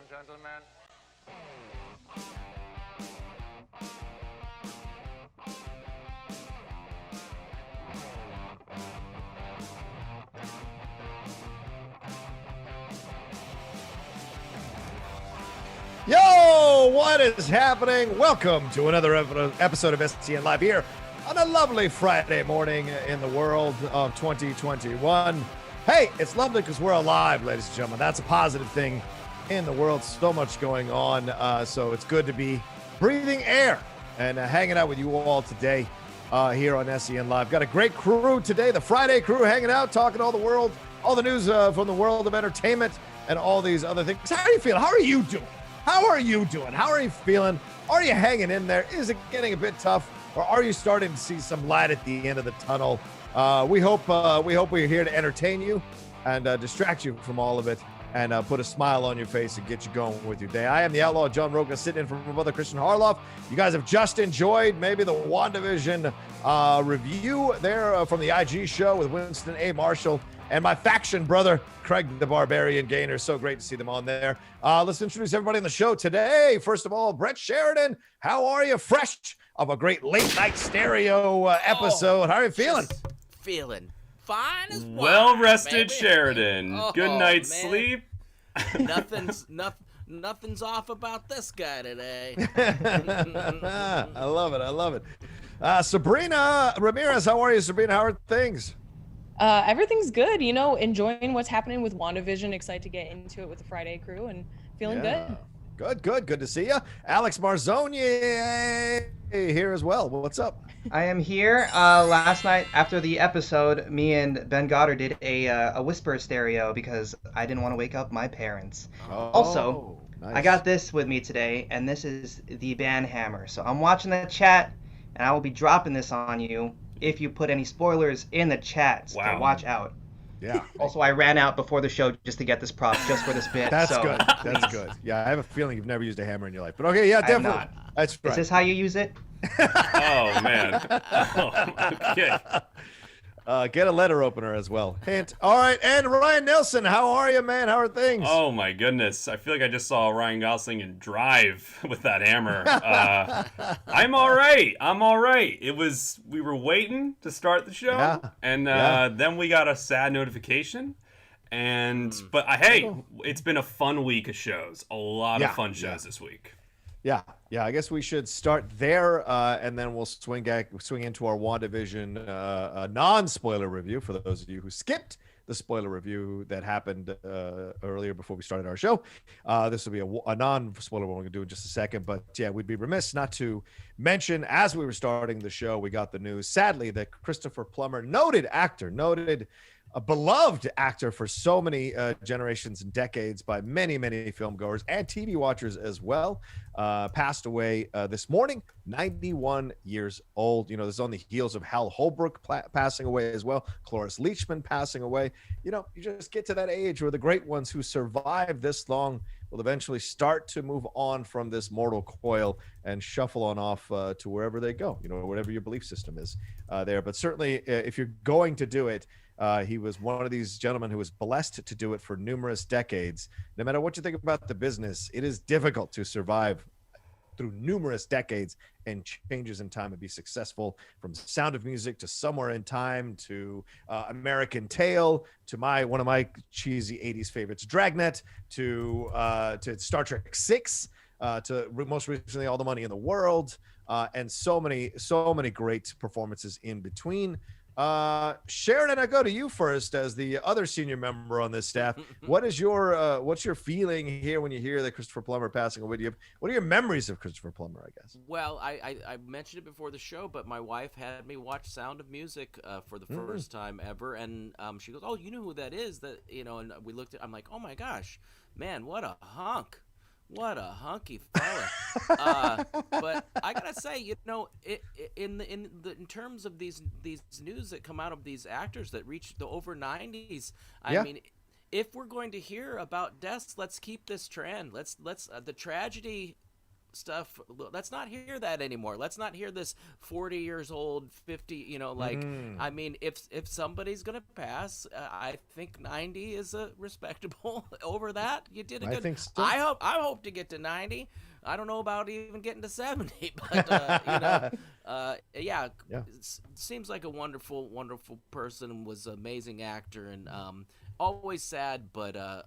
and gentlemen. Yo, what is happening? Welcome to another episode of SEN Live here on a lovely Friday morning in the world of 2021. Hey, it's lovely because we're alive, ladies and gentlemen. That's a positive thing in the world. So much going on. So it's good to be breathing air and hanging out with you all today here on SEN Live. Got a great crew today, the Friday crew hanging out, talking all the world, all the news from the world of entertainment and all these other things. How are you feeling? How are you doing? How are you doing? How are you feeling? Are you hanging in there? Is it getting a bit tough, or are you starting to see some light at the end of the tunnel? We hope we're here to entertain you and distract you from all of it and put a smile on your face and get you going with your day. I am the outlaw John Rocha, sitting in for my brother Christian Harloff. You guys have just enjoyed maybe the WandaVision review there from the IG show with Winston A. Marshall and my faction brother, Craig the Barbarian Gainer. So great to see them on there. Let's introduce everybody on the show today. First of all, Brett Sheridan. How are you? Fresh of a great late night stereo episode. How are you feeling? Feeling fine as well-rested baby. Sheridan. Good night's sleep. Nothing's off about this guy today. I love it. I love it. Sabrina Ramirez. How are you, Sabrina? How are things? Everything's good, you know, enjoying what's happening with WandaVision. Excited to get into it with the Friday crew and feeling good. Good to see you. Alex Marzoni here as well. What's up? I am here. Last night after the episode, me and Ben Goddard did a whisper stereo because I didn't want to wake up my parents. Also, nice. I got this with me today, and this is the band hammer. So I'm watching the chat, and I will be dropping this on you if you put any spoilers in the chat. So watch out. Yeah. Also, I ran out before the show just to get this prop, just for this bit. That's so, good. That's please. good. Yeah, I have a feeling you've never used a hammer in your life. But okay, yeah, definitely. I have not. That's right. Is this how you use it? Oh, man. Okay. Get a letter opener as well. Hint. All right, and Ryan Nilsen, how are you, man? How are things? Oh, my goodness. I feel like I just saw Ryan Gosling in Drive with that hammer. I'm all right. We were waiting to start the show, and then we got a sad notification. But hey, it's been a fun week of shows. A lot of fun shows this week. Yeah. I guess we should start there, and then we'll swing into our WandaVision non-spoiler review for those of you who skipped the spoiler review that happened earlier before we started our show. This will be a non-spoiler one we're going to do in just a second, but yeah, we'd be remiss not to mention as we were starting the show, we got the news, sadly, that Christopher Plummer, noted actor, a beloved actor for so many generations and decades by many, many film goers and TV watchers as well, passed away this morning, 91 years old. You know, this is on the heels of Hal Holbrook passing away as well, Cloris Leachman passing away. You know, you just get to that age where the great ones who survive this long will eventually start to move on from this mortal coil and shuffle on off to wherever they go, you know, whatever your belief system is there. But certainly if you're going to do it, he was one of these gentlemen who was blessed to do it for numerous decades. No matter what you think about the business, it is difficult to survive through numerous decades and changes in time and be successful, from Sound of Music to Somewhere in Time to American Tail to one of my cheesy 80s favorites, Dragnet, to Star Trek 6, to most recently All the Money in the World, and so many great performances in between. Sheridan, I go to you first as the other senior member on this staff. What's your feeling here when you hear that Christopher Plummer passing away? What are your memories of Christopher Plummer, I guess? Well, I mentioned it before the show, but my wife had me watch Sound of Music for the first time ever, and she goes, "Oh, you know who that is?" That, you know, and we looked at. I'm like, "Oh my gosh, man, what a hunk." What a hunky fella! But I gotta say, you know, in terms of these news that come out of these actors that reach the over 90s, I mean, if we're going to hear about deaths, let's keep this trend. Let's the tragedy stuff. Let's not hear that anymore. Let's not hear this 40 years old, 50. You know, like I mean, if somebody's gonna pass, I think 90 is a respectable. Over that, you did a good. I think so. I hope to get to 90. I don't know about even getting to 70, but you know, yeah. Seems like a wonderful person. Was an amazing actor, and always sad, but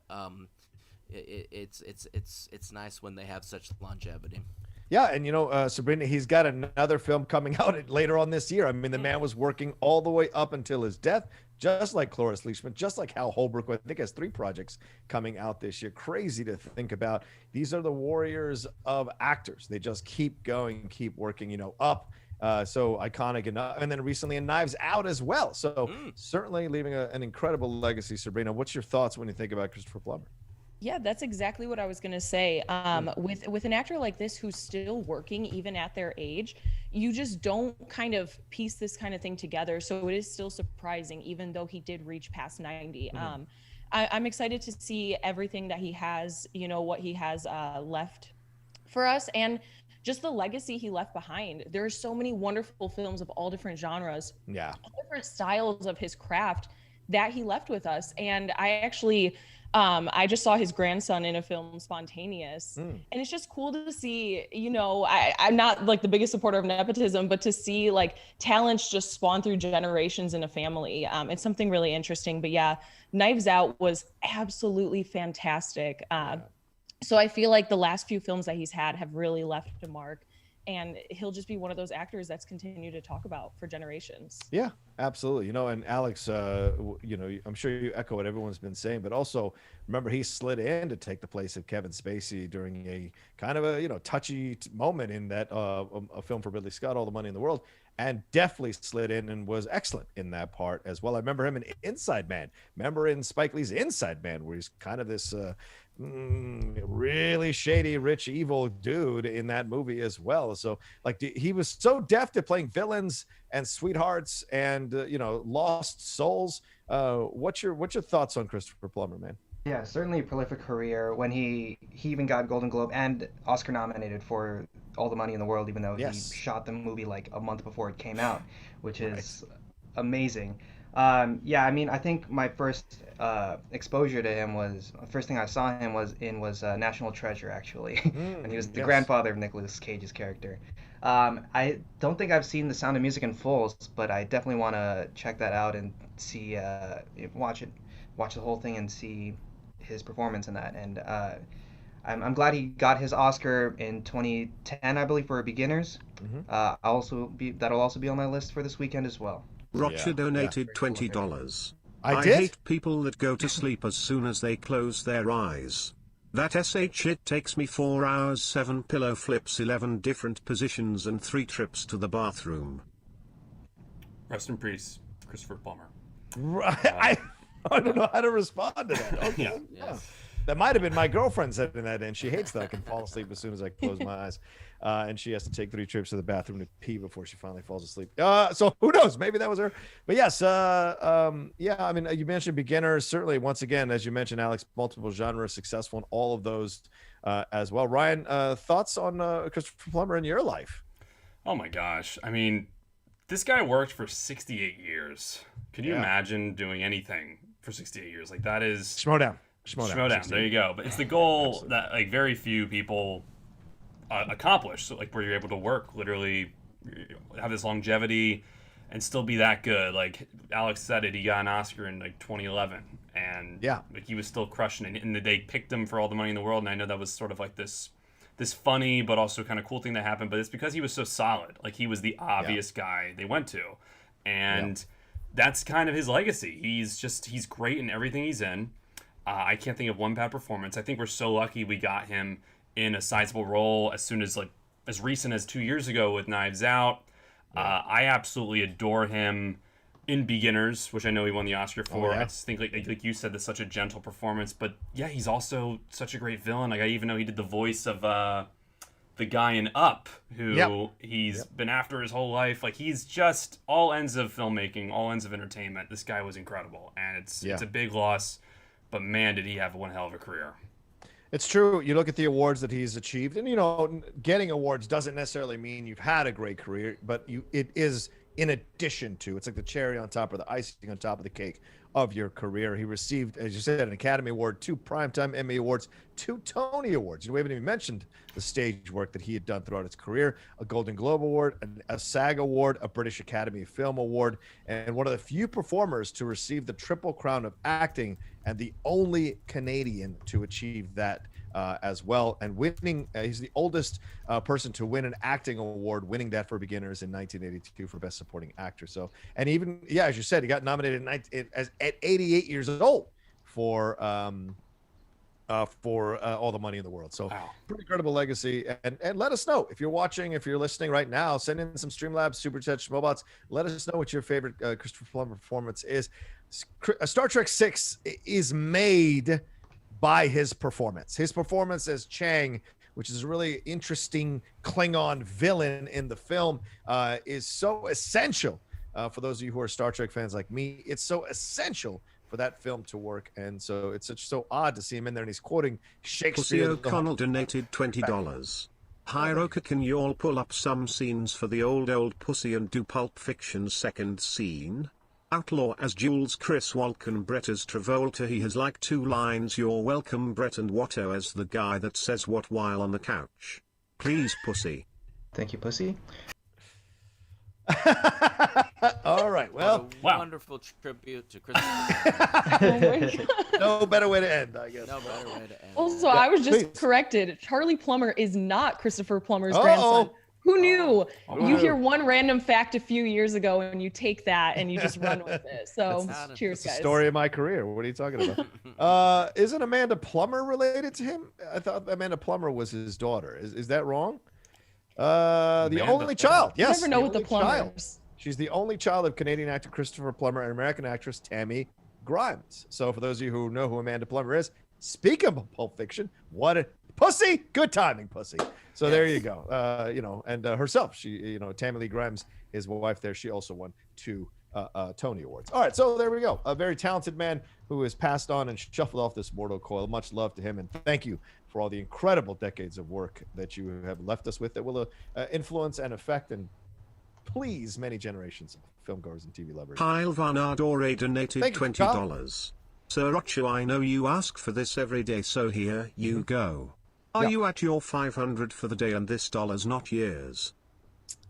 it's nice when they have such longevity. Yeah, and you know, Sabrina, he's got another film coming out later on this year. I mean, the man was working all the way up until his death, just like Cloris Leachman, just like Hal Holbrook, who I think has 3 projects coming out this year. Crazy to think about. These are the warriors of actors. They just keep going, keep working, you know, up. So iconic enough. And then recently in Knives Out as well. So certainly leaving an incredible legacy. Sabrina, what's your thoughts when you think about Christopher Plummer? Yeah, that's exactly what I was going to say. With an actor like this who's still working even at their age, you just don't kind of piece this kind of thing together. So it is still surprising, even though he did reach past 90. I'm excited to see everything that he has, you know, what he has left for us, and just the legacy he left behind. There are so many wonderful films of all different genres, all different styles of his craft that he left with us. And I actually... I just saw his grandson in a film, Spontaneous, and it's just cool to see, you know, I'm not like the biggest supporter of nepotism, but to see like talents just spawn through generations in a family. It's something really interesting. But yeah, Knives Out was absolutely fantastic. So I feel like the last few films that he's had have really left a mark. And he'll just be one of those actors that's continued to talk about for generations. Yeah, absolutely. You know, and Alex, you know, I'm sure you echo what everyone's been saying, but also remember he slid in to take the place of Kevin Spacey during a kind of a, you know, touchy moment in that a film for Ridley Scott, All the Money in the World, and definitely slid in and was excellent in that part as well. I remember him in Inside Man. Remember in Spike Lee's Inside Man, where he's kind of this really shady, rich, evil dude in that movie as well. So like he was so deft at playing villains and sweethearts and you know, lost souls. What's your thoughts on Christopher Plummer, man? Yeah, certainly a prolific career. When he even got Golden Globe and Oscar nominated for All the Money in the World, even though he shot the movie like a month before it came out, which is amazing. Yeah, I mean, I think my first exposure to him was, first thing I saw him was National Treasure, actually, and he was the grandfather of Nicolas Cage's character. I don't think I've seen The Sound of Music in full, but I definitely want to check that out and see, watch the whole thing and see his performance in that. And I'm glad he got his Oscar in 2010, I believe, for Beginners. That'll also be on my list for this weekend as well. Rocha donated $20. I hate people that go to sleep as soon as they close their eyes. That shit takes me 4 hours, 7 pillow flips, 11 different positions, and 3 trips to the bathroom. Rest in peace, Christopher Plummer. Right. I don't know how to respond to that. Okay. That might have been my girlfriend sending that in. She hates that I can fall asleep as soon as I close my eyes. And she has to take 3 trips to the bathroom to pee before she finally falls asleep. So who knows? Maybe that was her. But yes, yeah, I mean, you mentioned Beginners. Certainly, once again, as you mentioned, Alex, multiple genres, successful in all of those as well. Ryan, thoughts on Christopher Plummer in your life? Oh, my gosh. I mean, this guy worked for 68 years. Could you imagine doing anything for 68 years? Like, that is... SCHMOEDOWN. There you go. But it's the goal that like very few people accomplish. So like where you're able to work, literally have this longevity and still be that good. Like Alex said it, he got an Oscar in like 2011, and like he was still crushing it. And they picked him for All the Money in the World, and I know that was sort of like this funny but also kind of cool thing that happened. But it's because he was so solid. Like he was the obvious guy they went to, and that's kind of his legacy. He's great in everything he's in. I can't think of one bad performance. I think we're so lucky we got him in a sizable role as soon as, like, as recent as 2 years ago with Knives Out. I absolutely adore him in Beginners, which I know he won the Oscar for. I just think, like you said, that's such a gentle performance. But, yeah, he's also such a great villain. Like, I even know he did the voice of the guy in Up, who he's been after his whole life. Like, he's just all ends of filmmaking, all ends of entertainment. This guy was incredible. And it's a big loss. But man, did he have one hell of a career. It's true. You look at the awards that he's achieved, and getting awards doesn't necessarily mean you've had a great career, but it is in addition to. It's like the cherry on top or the icing on top of the cake of your career. He received, as you said, an Academy Award, 2 Primetime Emmy Awards, 2 Tony Awards. We haven't even mentioned the stage work that he had done throughout his career, a Golden Globe Award, a SAG Award, a British Academy Film Award, and one of the few performers to receive the Triple Crown of Acting and the only Canadian to achieve that as well. And winning, he's the oldest person to win an acting award, winning that for Beginners in 1982 for Best Supporting Actor. So, and even, as you said, he got nominated at 88 years old for All the Money in the World. So pretty incredible legacy. And let us know if you're watching, if you're listening right now, send in some Streamlabs, Super Chat, Schmobots. Let us know what your favorite Christopher Plummer performance is. Star Trek 6 is made by his performance. His performance as Chang, which is a really interesting Klingon villain in the film, is so essential for those of you who are Star Trek fans like me. It's so essential for that film to work, and so it's so odd to see him in there, and he's quoting Shakespeare. Pussy O'Connell donated $20. Hi Rocha, can you all pull up some scenes for the old Pussy and do Pulp Fiction's second scene? Outlaw as Jules, Chris Walken, Brett as Travolta. He has like 2 lines, "You're welcome Brett," and Watto as the guy that says what while on the couch. Please Pussy. Thank you, Pussy. All right, well, wonderful tribute to Christopher. No better way to end, I guess. No better way to end. Also, I was just corrected. Charlie Plummer is not Christopher Plummer's grandson. Who knew? You hear one random fact a few years ago and you take that and you just run with it. So cheers, guys. The story of my career. What are you talking about? Isn't Amanda Plummer related to him? I thought Amanda Plummer was his daughter. Is that wrong? The only child. Yes. You never know with the Plumbers. She's the only child of Canadian actor Christopher Plummer and American actress Tammy Grimes. So for those of you who know who Amanda Plummer is, speak of Pulp Fiction, what a Pussy, good timing, Pussy. So there you go. And herself, she, Tammy Lee Grimes, his wife there, she also won 2 Tony Awards. All right, so there we go. A very talented man who has passed on and shuffled off this mortal coil. Much love to him, and thank you for all the incredible decades of work that you have left us with that will influence and affect and please many generations of filmgoers and TV lovers. Kyle Van Ardore donated $20. Sir Rocha, I know you ask for this every day, so here you go. Are you at your 500 for the day and this dollars, not years?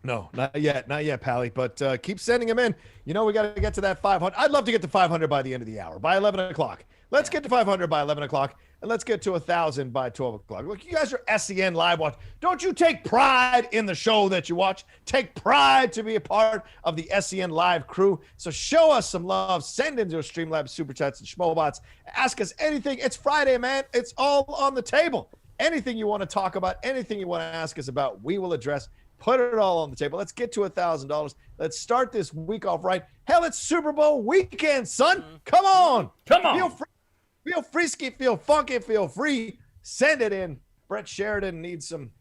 No, not yet, Pally, but keep sending them in. We got to get to that 500. I'd love to get to 500 by the end of the hour, by 11 o'clock. Let's get to 500 by 11 o'clock, and let's get to 1,000 by 12 o'clock. Look, you guys are SEN Live Watch. Don't you take pride in the show that you watch? Take pride to be a part of the SEN Live crew. So show us some love. Send into Streamlabs, Super Chats, and Schmobots. Ask us anything. It's Friday, man. It's all on the table. Anything you want to talk about, anything you want to ask us about, we will address. Put it all on the table. Let's get to $1,000. Let's start this week off right. Hell, it's Super Bowl weekend, son. Come on. Come on. Feel frisky, feel funky, feel free. Send it in. Brett Sheridan needs some,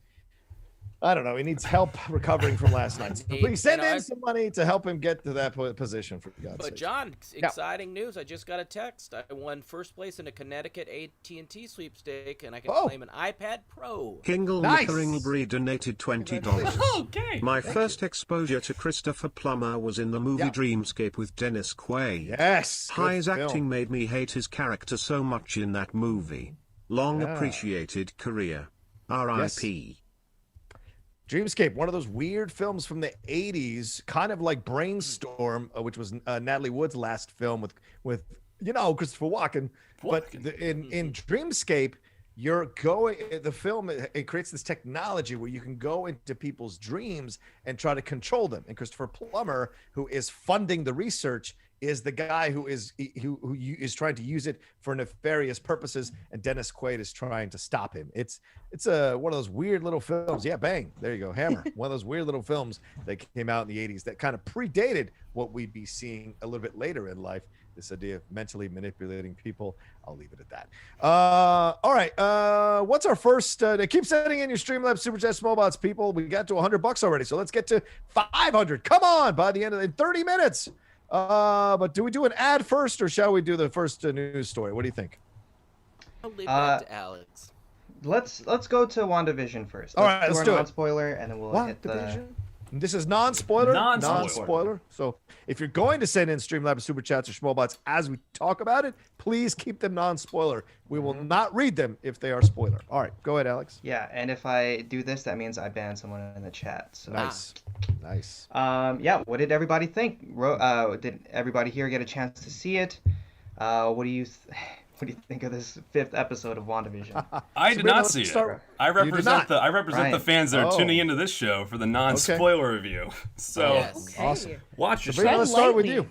I don't know, he needs help recovering from last night. So please send in some money to help him get to that position, for God's sake. But John, exciting news. I just got a text. I won first place in a Connecticut AT&T sweepstake, and I can claim an iPad Pro. Kingle Nickeringlebury donated $20. Okay. My first exposure to Christopher Plummer was in the movie Dreamscape with Dennis Quaid. Yes. His acting made me hate his character so much in that movie. Long appreciated career. R.I.P. Dreamscape, one of those weird films from the 80s, kind of like Brainstorm, which was Natalie Wood's last film with Christopher Walken. But in Dreamscape, the film, it creates this technology where you can go into people's dreams and try to control them. And Christopher Plummer, who is funding the research, is the guy who is trying to use it for nefarious purposes, and Dennis Quaid is trying to stop him. It's one of those weird little films. Yeah, bang, there you go, Hammer. One of those weird little films that came out in the 80s that kind of predated what we'd be seeing a little bit later in life. This idea of mentally manipulating people. I'll leave it at that. All right. What's our first? Keep sending in your Streamlabs Super Chat Smallbots, people. We got to $100 already, so let's get to 500. Come on, by the end of 30 minutes. But do we do an ad first, or shall we do the first news story? What do you think? I'll leave that to Alex. let's go to WandaVision first. All right, let's do it. Non-spoiler, and then we'll hit the. This is non-spoiler. Non-spoiler. So if you're going to send in Streamlabs Super Chats or Schmoebots as we talk about it, please keep them non-spoiler. We will not read them if they are spoiler. All right, go ahead, Alex. Yeah, and if I do this, that means I ban someone in the chat. So. Nice. Yeah, what did everybody think? Did everybody here get a chance to see it? What do you think of this 5th episode of WandaVision? I did not see it. I represent Right. the fans that are tuning into this show for the non-spoiler review. So Awesome. watch yourself. Sabrina, let's start with you.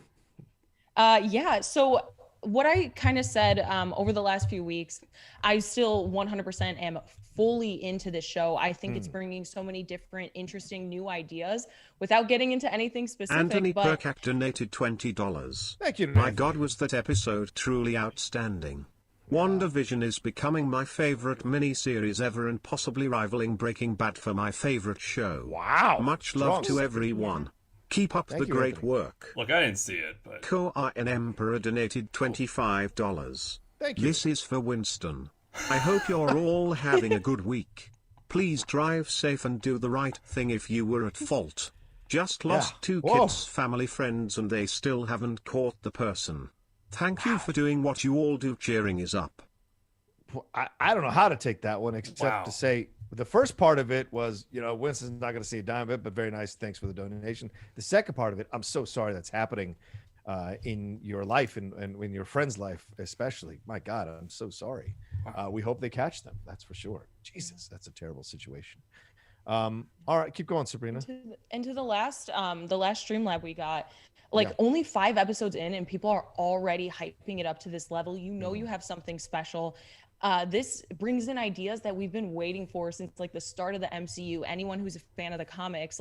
Yeah. So what I kind of said over the last few weeks, I still 100% am fully into this show. I think it's bringing so many different, interesting new ideas without getting into anything specific. Anthony Burke donated $20. Thank you. My God, was that episode truly outstanding. WandaVision is becoming my favorite miniseries ever and possibly rivaling Breaking Bad for my favorite show. Wow. Much love to everyone. Keep up the great Anthony. work. Look, I didn't see it, but Ko-Ian Emperor donated $25. Thank you. This is for Winston. I hope you're all having a good week. Please drive safe and do the right thing if you were at fault. Just lost 2 kids, family friends, and they still haven't caught the person. Thank you for doing what you all do. Cheering is up. I don't know how to take that one except to say the first part of it was, Winston's not going to see a dime of it, but very nice. Thanks for the donation. The second part of it, I'm so sorry that's happening in your life and in your friend's life, especially. My God, I'm so sorry. We hope they catch them. That's for sure. Jesus, that's a terrible situation. All right, keep going, Sabrina. Into the last Streamlab we got, only 5 episodes in, and people are already hyping it up to this level. You have something special. This brings in ideas that we've been waiting for since the start of the MCU. Anyone who's a fan of the comics,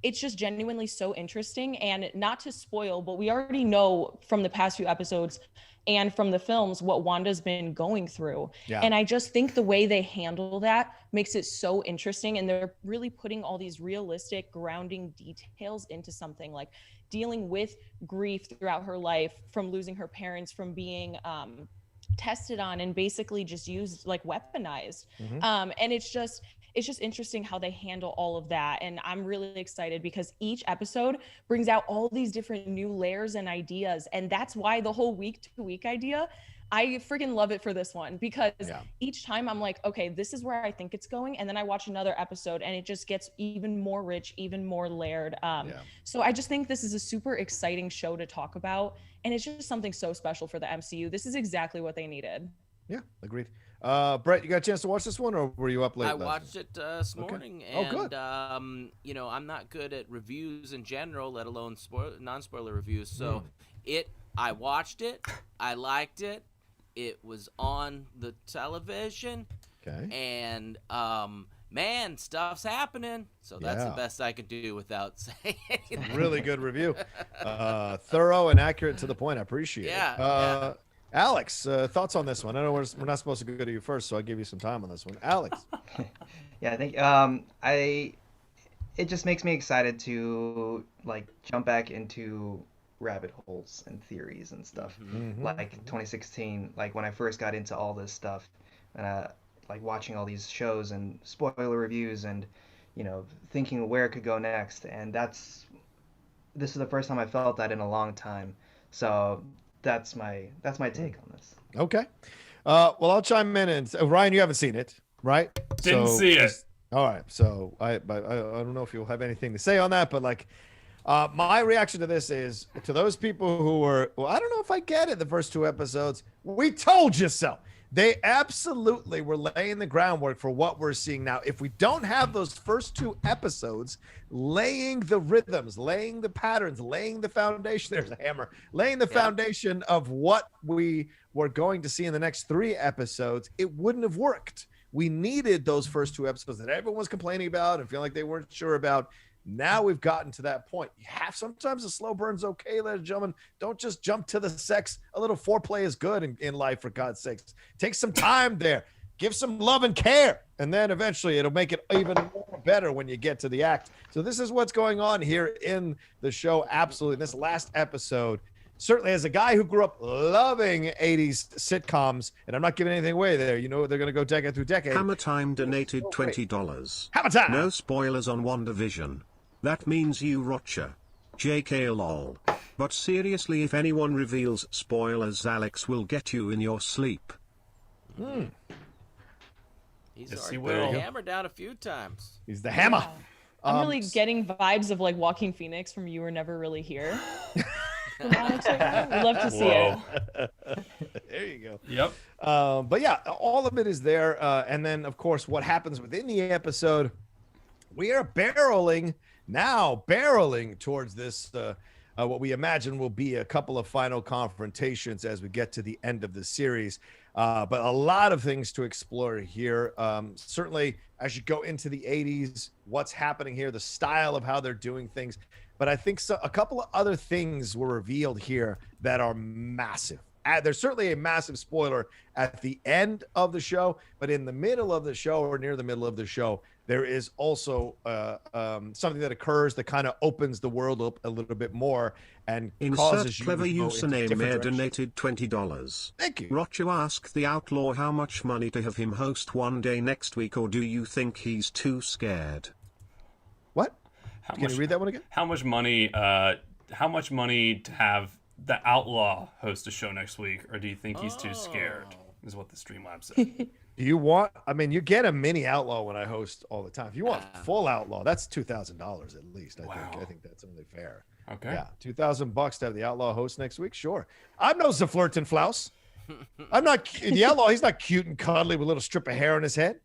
it's just genuinely so interesting. And not to spoil, but we already know from the past few episodes and from the films what Wanda's been going through. Yeah. And I just think the way they handle that makes it so interesting. And they're really putting all these realistic grounding details into something, like dealing with grief throughout her life, from losing her parents, from being tested on and basically just used, weaponized. And it's just interesting how they handle all of that. And I'm really excited because each episode brings out all these different new layers and ideas. And that's why the whole week to week idea, I freaking love it for this one, because each time I'm like, okay, this is where I think it's going. And then I watch another episode and it just gets even more rich, even more layered. So I just think this is a super exciting show to talk about. And it's just something so special for the MCU. This is exactly what they needed. Yeah, agreed. Brett, you got a chance to watch this one, or were you up late? I watched it this morning, and good. I'm not good at reviews in general, let alone non-spoiler reviews. So I watched it, I liked it. It was on the television, and man, stuff's happening. So that's the best I could do without saying anything. Really good review, thorough and accurate to the point. I appreciate it. Alex, thoughts on this one? I know we're not supposed to go to you first, so I'll give you some time on this one. Alex. I think it just makes me excited to jump back into rabbit holes and theories and stuff. Like 2016, when I first got into all this stuff, and watching all these shows and spoiler reviews and thinking where it could go next. And this is the first time I felt that in a long time. So that's my take on this. Okay. Well, I'll chime in. And Ryan, you haven't seen it, right? Didn't see it. All right. So I don't know if you'll have anything to say on that, but my reaction to this is, to those people who were, I don't know if I get it, the first 2 episodes, we told you so. They absolutely were laying the groundwork for what we're seeing now. If we don't have those first 2 episodes laying the rhythms, laying the patterns, laying the foundation, there's a hammer, laying the foundation of what we were going to see in the next 3 episodes, it wouldn't have worked. We needed those first 2 episodes that everyone was complaining about and feeling like they weren't sure about. Now we've gotten to that point. Sometimes a slow burn's okay, ladies and gentlemen. Don't just jump to the sex. A little foreplay is good in life, for God's sakes. Take some time there. Give some love and care. And then eventually it'll make it even more better when you get to the act. So this is what's going on here in the show. Absolutely. This last episode certainly as a guy who grew up loving 80s sitcoms, and I'm not giving anything away there. You know, they're going to go decade through decade. Hammer Time donated $20. Hammer Time! No spoilers on WandaVision. That means you Rocha. JK lol. But seriously, if anyone reveals spoilers, Alex will get you in your sleep. He's Yes, already he put will. the hammer down a few times. He's the hammer. I'm really getting vibes of like Walking Phoenix from You Were Never Really Here. We'd love to see it. There you go. Yep. But yeah, all of it is there. And then, of course, what happens within the episode, we are barreling towards this, what we imagine will be a couple of final confrontations as we get to the end of the series. But a lot of things to explore here. Certainly, as you go into the 80s, what's happening here, the style of how they're doing things. But I think a couple of other things were revealed here that are massive. There's certainly a massive spoiler at the end of the show, but in the middle of the show or near the middle of the show, there is also something that occurs that kind of opens the world up a little bit more and causes you Clever to go into username different Mayor directions. donated $20. Thank you. Rocha asked the Outlaw how much money to have him host one day next week, or do you think he's too scared? What? How Can you read that one again? How much money to have the Outlaw host a show next week, or do you think he's too scared? Is what the Streamlab said. Do you want? I mean, you get a mini Outlaw when I host all the time. If you want full Outlaw, that's $2,000 at least. I think that's only fair. Okay. Yeah, $2,000 to have the Outlaw host next week. Sure. I'm no Zaflurton Flouse. I'm not the Outlaw. He's not cute and cuddly with a little strip of hair on his head.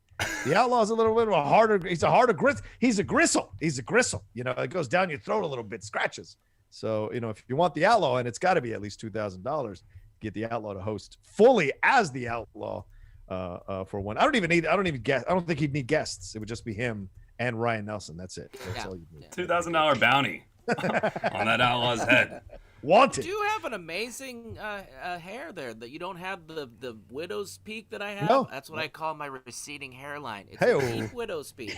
The Outlaw's a little bit of a harder. He's a harder grit. He's a gristle. He's a gristle. You know, it goes down your throat a little bit, scratches. So, you know, if you want the Outlaw, and it's got to be at least $2,000, get the Outlaw to host fully as the Outlaw for one. I don't think he'd need guests. It would just be him and Ryan Nilsen. That's it. That's all you need. $2,000 bounty on that Outlaw's head. Wanted. You do have an amazing hair there. That you don't have the widow's peak that I have. No. That's what I call my receding hairline. It's Hey-o. a deep widow's peak.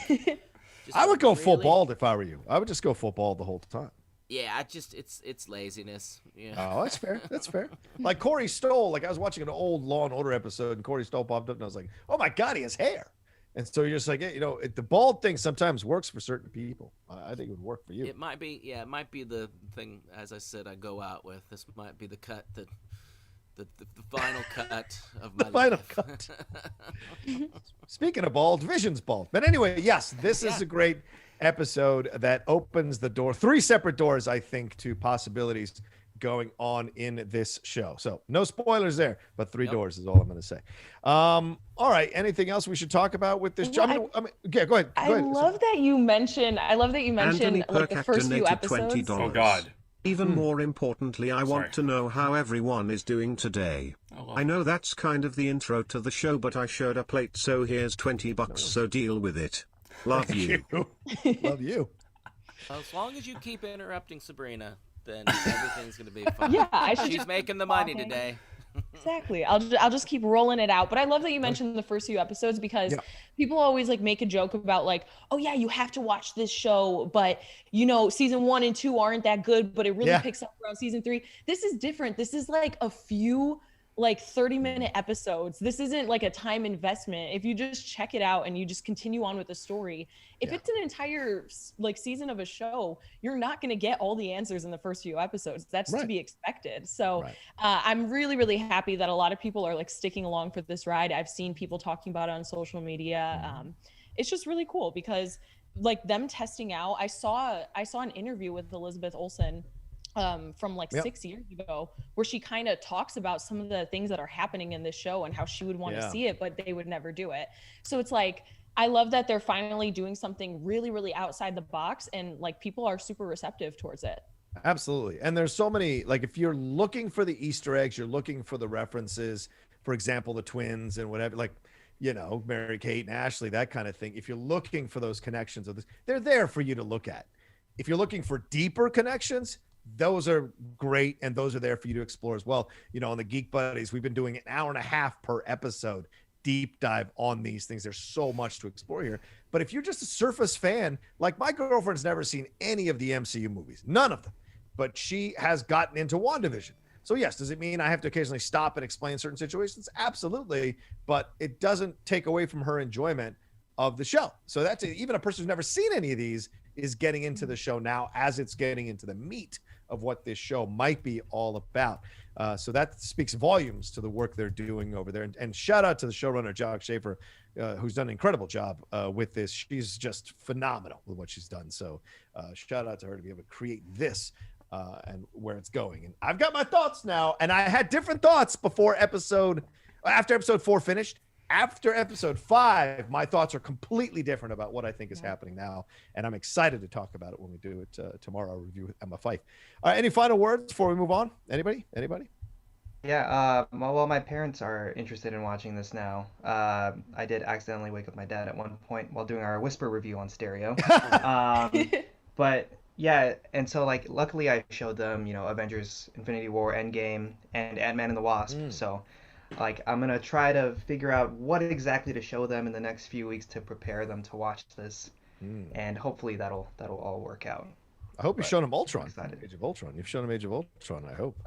I would go full bald if I were you. I would just go full bald the whole time. Yeah, it's laziness. Yeah. Oh, that's fair. That's fair. Like Corey Stoll, like I was watching an old Law and Order episode, and Corey Stoll popped up, and I was like, "Oh my God, he has hair!" And so you're just like, you know, the bald thing sometimes works for certain people. I think it would work for you. It might be. Yeah, it might be the thing. As I said, I go out with. This might be the cut that. The final cut of my final life. cut. Speaking of bald, Vision's bald. But anyway, yes, this is a great episode that opens the door, 3 separate doors, I think, to possibilities going on in this show. So no spoilers there, but 3 doors is all I'm going to say. All right. Anything else we should talk about with this? Well, yeah, go ahead. I love that you mentioned like the first few episodes. $20. Oh God. Even more importantly, I want to know how everyone is doing today. I know that's kind of the intro to the show, but I showed up late, so here's $20, so deal with it. Love you. Love you. As long as you keep interrupting Sabrina, then everything's gonna be fine. Yeah, She's making the money today. Exactly. I'll just keep rolling it out. But I love that you mentioned the first few episodes, because people always like make a joke about like, oh yeah, you have to watch this show, but you know, season 1 and 2 aren't that good, but it really picks up around season 3. This is different. This is like a few like 30-minute episodes. This isn't like a time investment. If you just check it out and you just continue on with the story, if it's an entire like season of a show, you're not going to get all the answers in the first few episodes. That's to be expected. So I'm really, really happy that a lot of people are like sticking along for this ride. I've seen people talking about it on social media. It's just really cool because like them testing out, I saw an interview with Elizabeth Olsen from like 6 years ago, where she kind of talks about some of the things that are happening in this show and how she would want to see it, but they would never do it. So it's like, I love that they're finally doing something really, really outside the box, and like people are super receptive towards it. Absolutely. And there's so many, like if you're looking for the Easter eggs, you're looking for the references, for example, the twins and whatever, like, you know, Mary Kate and Ashley, that kind of thing. If you're looking for those connections of this, they're there for you to look at. If you're looking for deeper connections, those are great, and those are there for you to explore as well. You know, on the Geek Buddies, we've been doing an hour and a half per episode, deep dive on these things. There's so much to explore here. But if you're just a surface fan, like my girlfriend's never seen any of the MCU movies, none of them, but she has gotten into WandaVision. So yes, does it mean I have to occasionally stop and explain certain situations? Absolutely, but it doesn't take away from her enjoyment of the show. So that's even a person who's never seen any of these is getting into the show now as it's getting into the meat of what this show might be all about. So that speaks volumes to the work they're doing over there. And shout out to the showrunner, Jock Schaefer, who's done an incredible job with this. She's just phenomenal with what she's done. So shout out to her to be able to create this and where it's going. And I've got my thoughts now. And I had different thoughts after episode 4 finished. After episode 5, my thoughts are completely different about what I think is happening now. And I'm excited to talk about it when we do it tomorrow, our review with Emma Fife. Any final words before we move on? Anybody? Yeah, well, my parents are interested in watching this now. I did accidentally wake up my dad at one point while doing our Whisper review on stereo. But yeah, and so like luckily I showed them, Avengers Infinity War Endgame and Ant-Man and the Wasp. So like I'm gonna try to figure out what exactly to show them in the next few weeks to prepare them to watch this, and hopefully that'll all work out. I hope you've shown him Ultron. Age of Ultron. You've shown him Age of Ultron, I hope.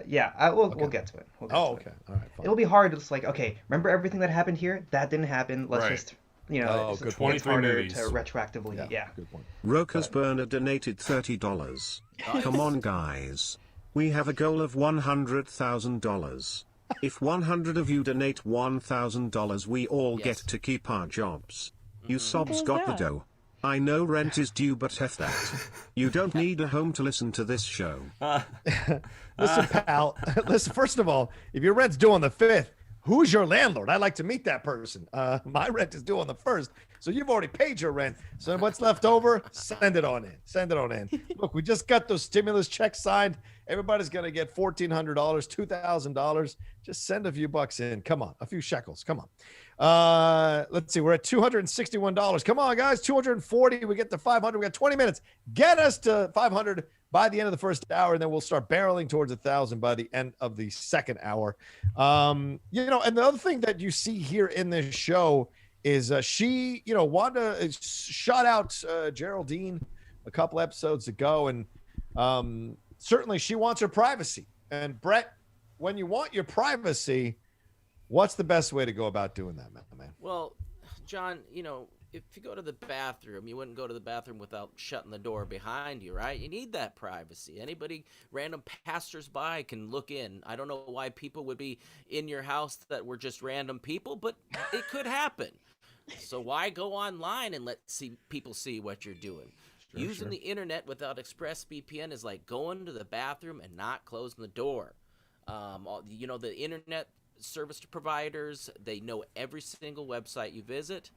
Yeah, we'll get to it. Okay. All right, fine. It'll be hard. It's like, okay, remember everything that happened here? That didn't happen. Let's just, good point. It's harder to retroactively. Yeah. Good point. Rocha's Burner donated $30. Come on, guys. We have a goal of $100,000. If 100 of you donate $1,000, we all get to keep our jobs. You sobs got the dough. I know rent is due, but F that. You don't need a home to listen to this show. Listen, pal. Listen, first of all, if your rent's due on the 5th, who's your landlord? I'd like to meet that person. My rent is due on the 1st, so you've already paid your rent. So what's left over, send it on in. Look, we just got those stimulus checks signed. Everybody's going to get $1,400, $2,000. Just send a few bucks in. Come on, a few shekels. Come on. Let's see. We're at $261. Come on, guys. 240. We get to 500. We got 20 minutes. Get us to 500 by the end of the first hour, and then we'll start barreling towards 1,000 by the end of the second hour. And the other thing that you see here in this show is Wanda shot out Geraldine a couple episodes ago, and certainly she wants her privacy. And Brett, when you want your privacy, what's the best way to go about doing that, man? Well, John, if you go to the bathroom, you wouldn't go to the bathroom without shutting the door behind you, right? You need that privacy. Anybody, random passersby can look in. I don't know why people would be in your house that were just random people, but it could happen. So why go online and let people see what you're doing? Using the internet without ExpressVPN is like going to the bathroom and not closing the door. The internet service providers, they know every single website you visit.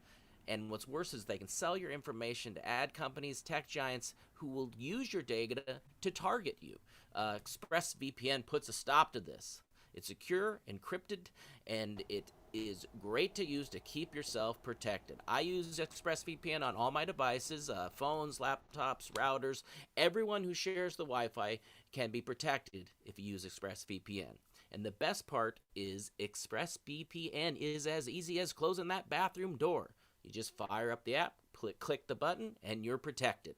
And what's worse is they can sell your information to ad companies, tech giants who will use your data to target you. ExpressVPN puts a stop to this. It's secure, encrypted, and it is great to use to keep yourself protected. I use ExpressVPN on all my devices, phones, laptops, routers. Everyone who shares the Wi-Fi can be protected if you use ExpressVPN. And the best part is ExpressVPN is as easy as closing that bathroom door. You just fire up the app, click the button, and you're protected.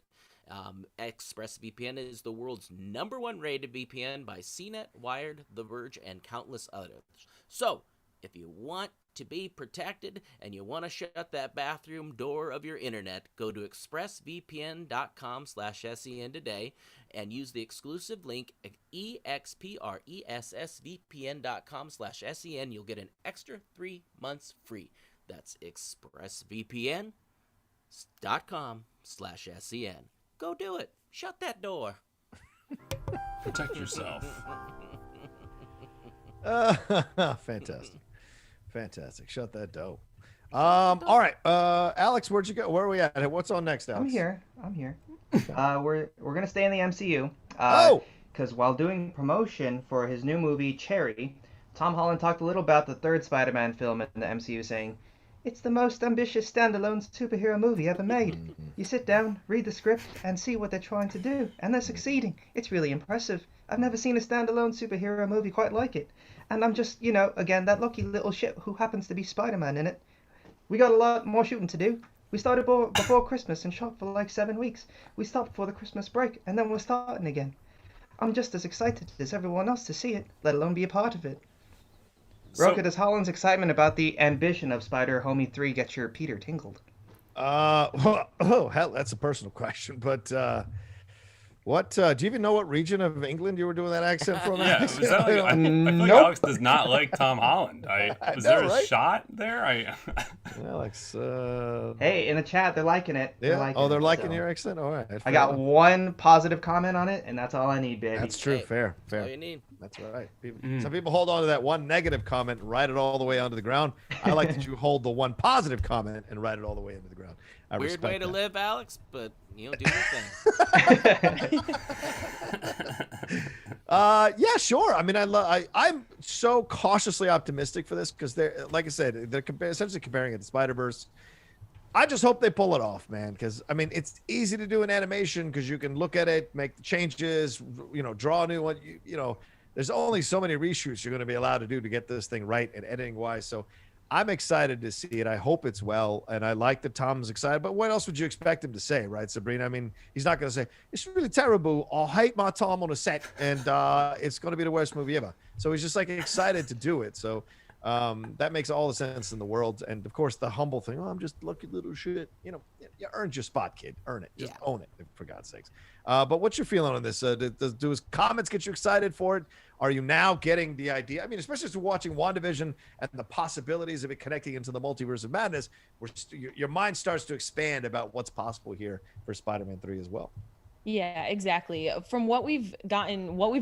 ExpressVPN is the world's #1 rated VPN by CNET, Wired, The Verge, and countless others. So, if you want to be protected and you want to shut that bathroom door of your internet, go to expressvpn.com/SEN today and use the exclusive link expressvpn.com/SEN. You'll get an extra 3 months free. That's expressvpn.com/SEN. Go do it. Shut that door. Protect yourself. Fantastic. Shut that door. All right. Alex, where'd you go? Where are we at? What's on next, Alex? I'm here. We're gonna stay in the MCU. Because while doing promotion for his new movie Cherry, Tom Holland talked a little about the third Spider-Man film in the MCU, saying, "It's the most ambitious standalone superhero movie ever made. You sit down, read the script, and see what they're trying to do, and they're succeeding. It's really impressive. I've never seen a standalone superhero movie quite like it. And I'm just, again, that lucky little shit who happens to be Spider-Man in it. We got a lot more shooting to do. We started before Christmas and shot for like 7 weeks. We stopped for the Christmas break, and then we're starting again. I'm just as excited as everyone else to see it, let alone be a part of it. Rocha, does Holland's excitement about the ambition of Spider-Homie 3 get your Peter tingled? Hell, that's a personal question, but what do you even know what region of England you were doing that accent from? Yeah, was that like, I feel like Alex does not like Tom Holland. Was there a shot there? Alex, hey, in the chat, they're liking it. Yeah. They're liking your accent. All right. I got one positive comment on it, and that's all I need, baby. That's true. Fair. That's all you need. That's right. Some people hold on to that one negative comment and write it all the way onto the ground. I like that you hold the one positive comment and write it all the way into the ground. Weird way to live, Alex, but do your thing. Yeah, sure. I mean, I'm so cautiously optimistic for this because they're, like I said, they're essentially comparing it to Spider-Verse. I just hope they pull it off, man. Because I mean, it's easy to do in animation because you can look at it, make the changes, draw a new one. There's only so many reshoots you're going to be allowed to do to get this thing right and editing wise. So I'm excited to see it. I hope it's well. And I like that Tom's excited. But what else would you expect him to say, right, Sabrina? I mean, he's not going to say, it's really terrible. I hate my time on a set. And it's going to be the worst movie ever. So he's just like excited to do it. So that makes all the sense in the world. And of course, the humble thing, I'm just lucky little shit. You earned your spot, kid. Earn it. Just own it, for God's sakes. But what's your feeling on this? Do his comments get you excited for it? Are you now getting the idea? I mean, especially as we're watching WandaVision and the possibilities of it connecting into the multiverse of madness, your mind starts to expand about what's possible here for Spider-Man 3 as well. Yeah, exactly. From what we've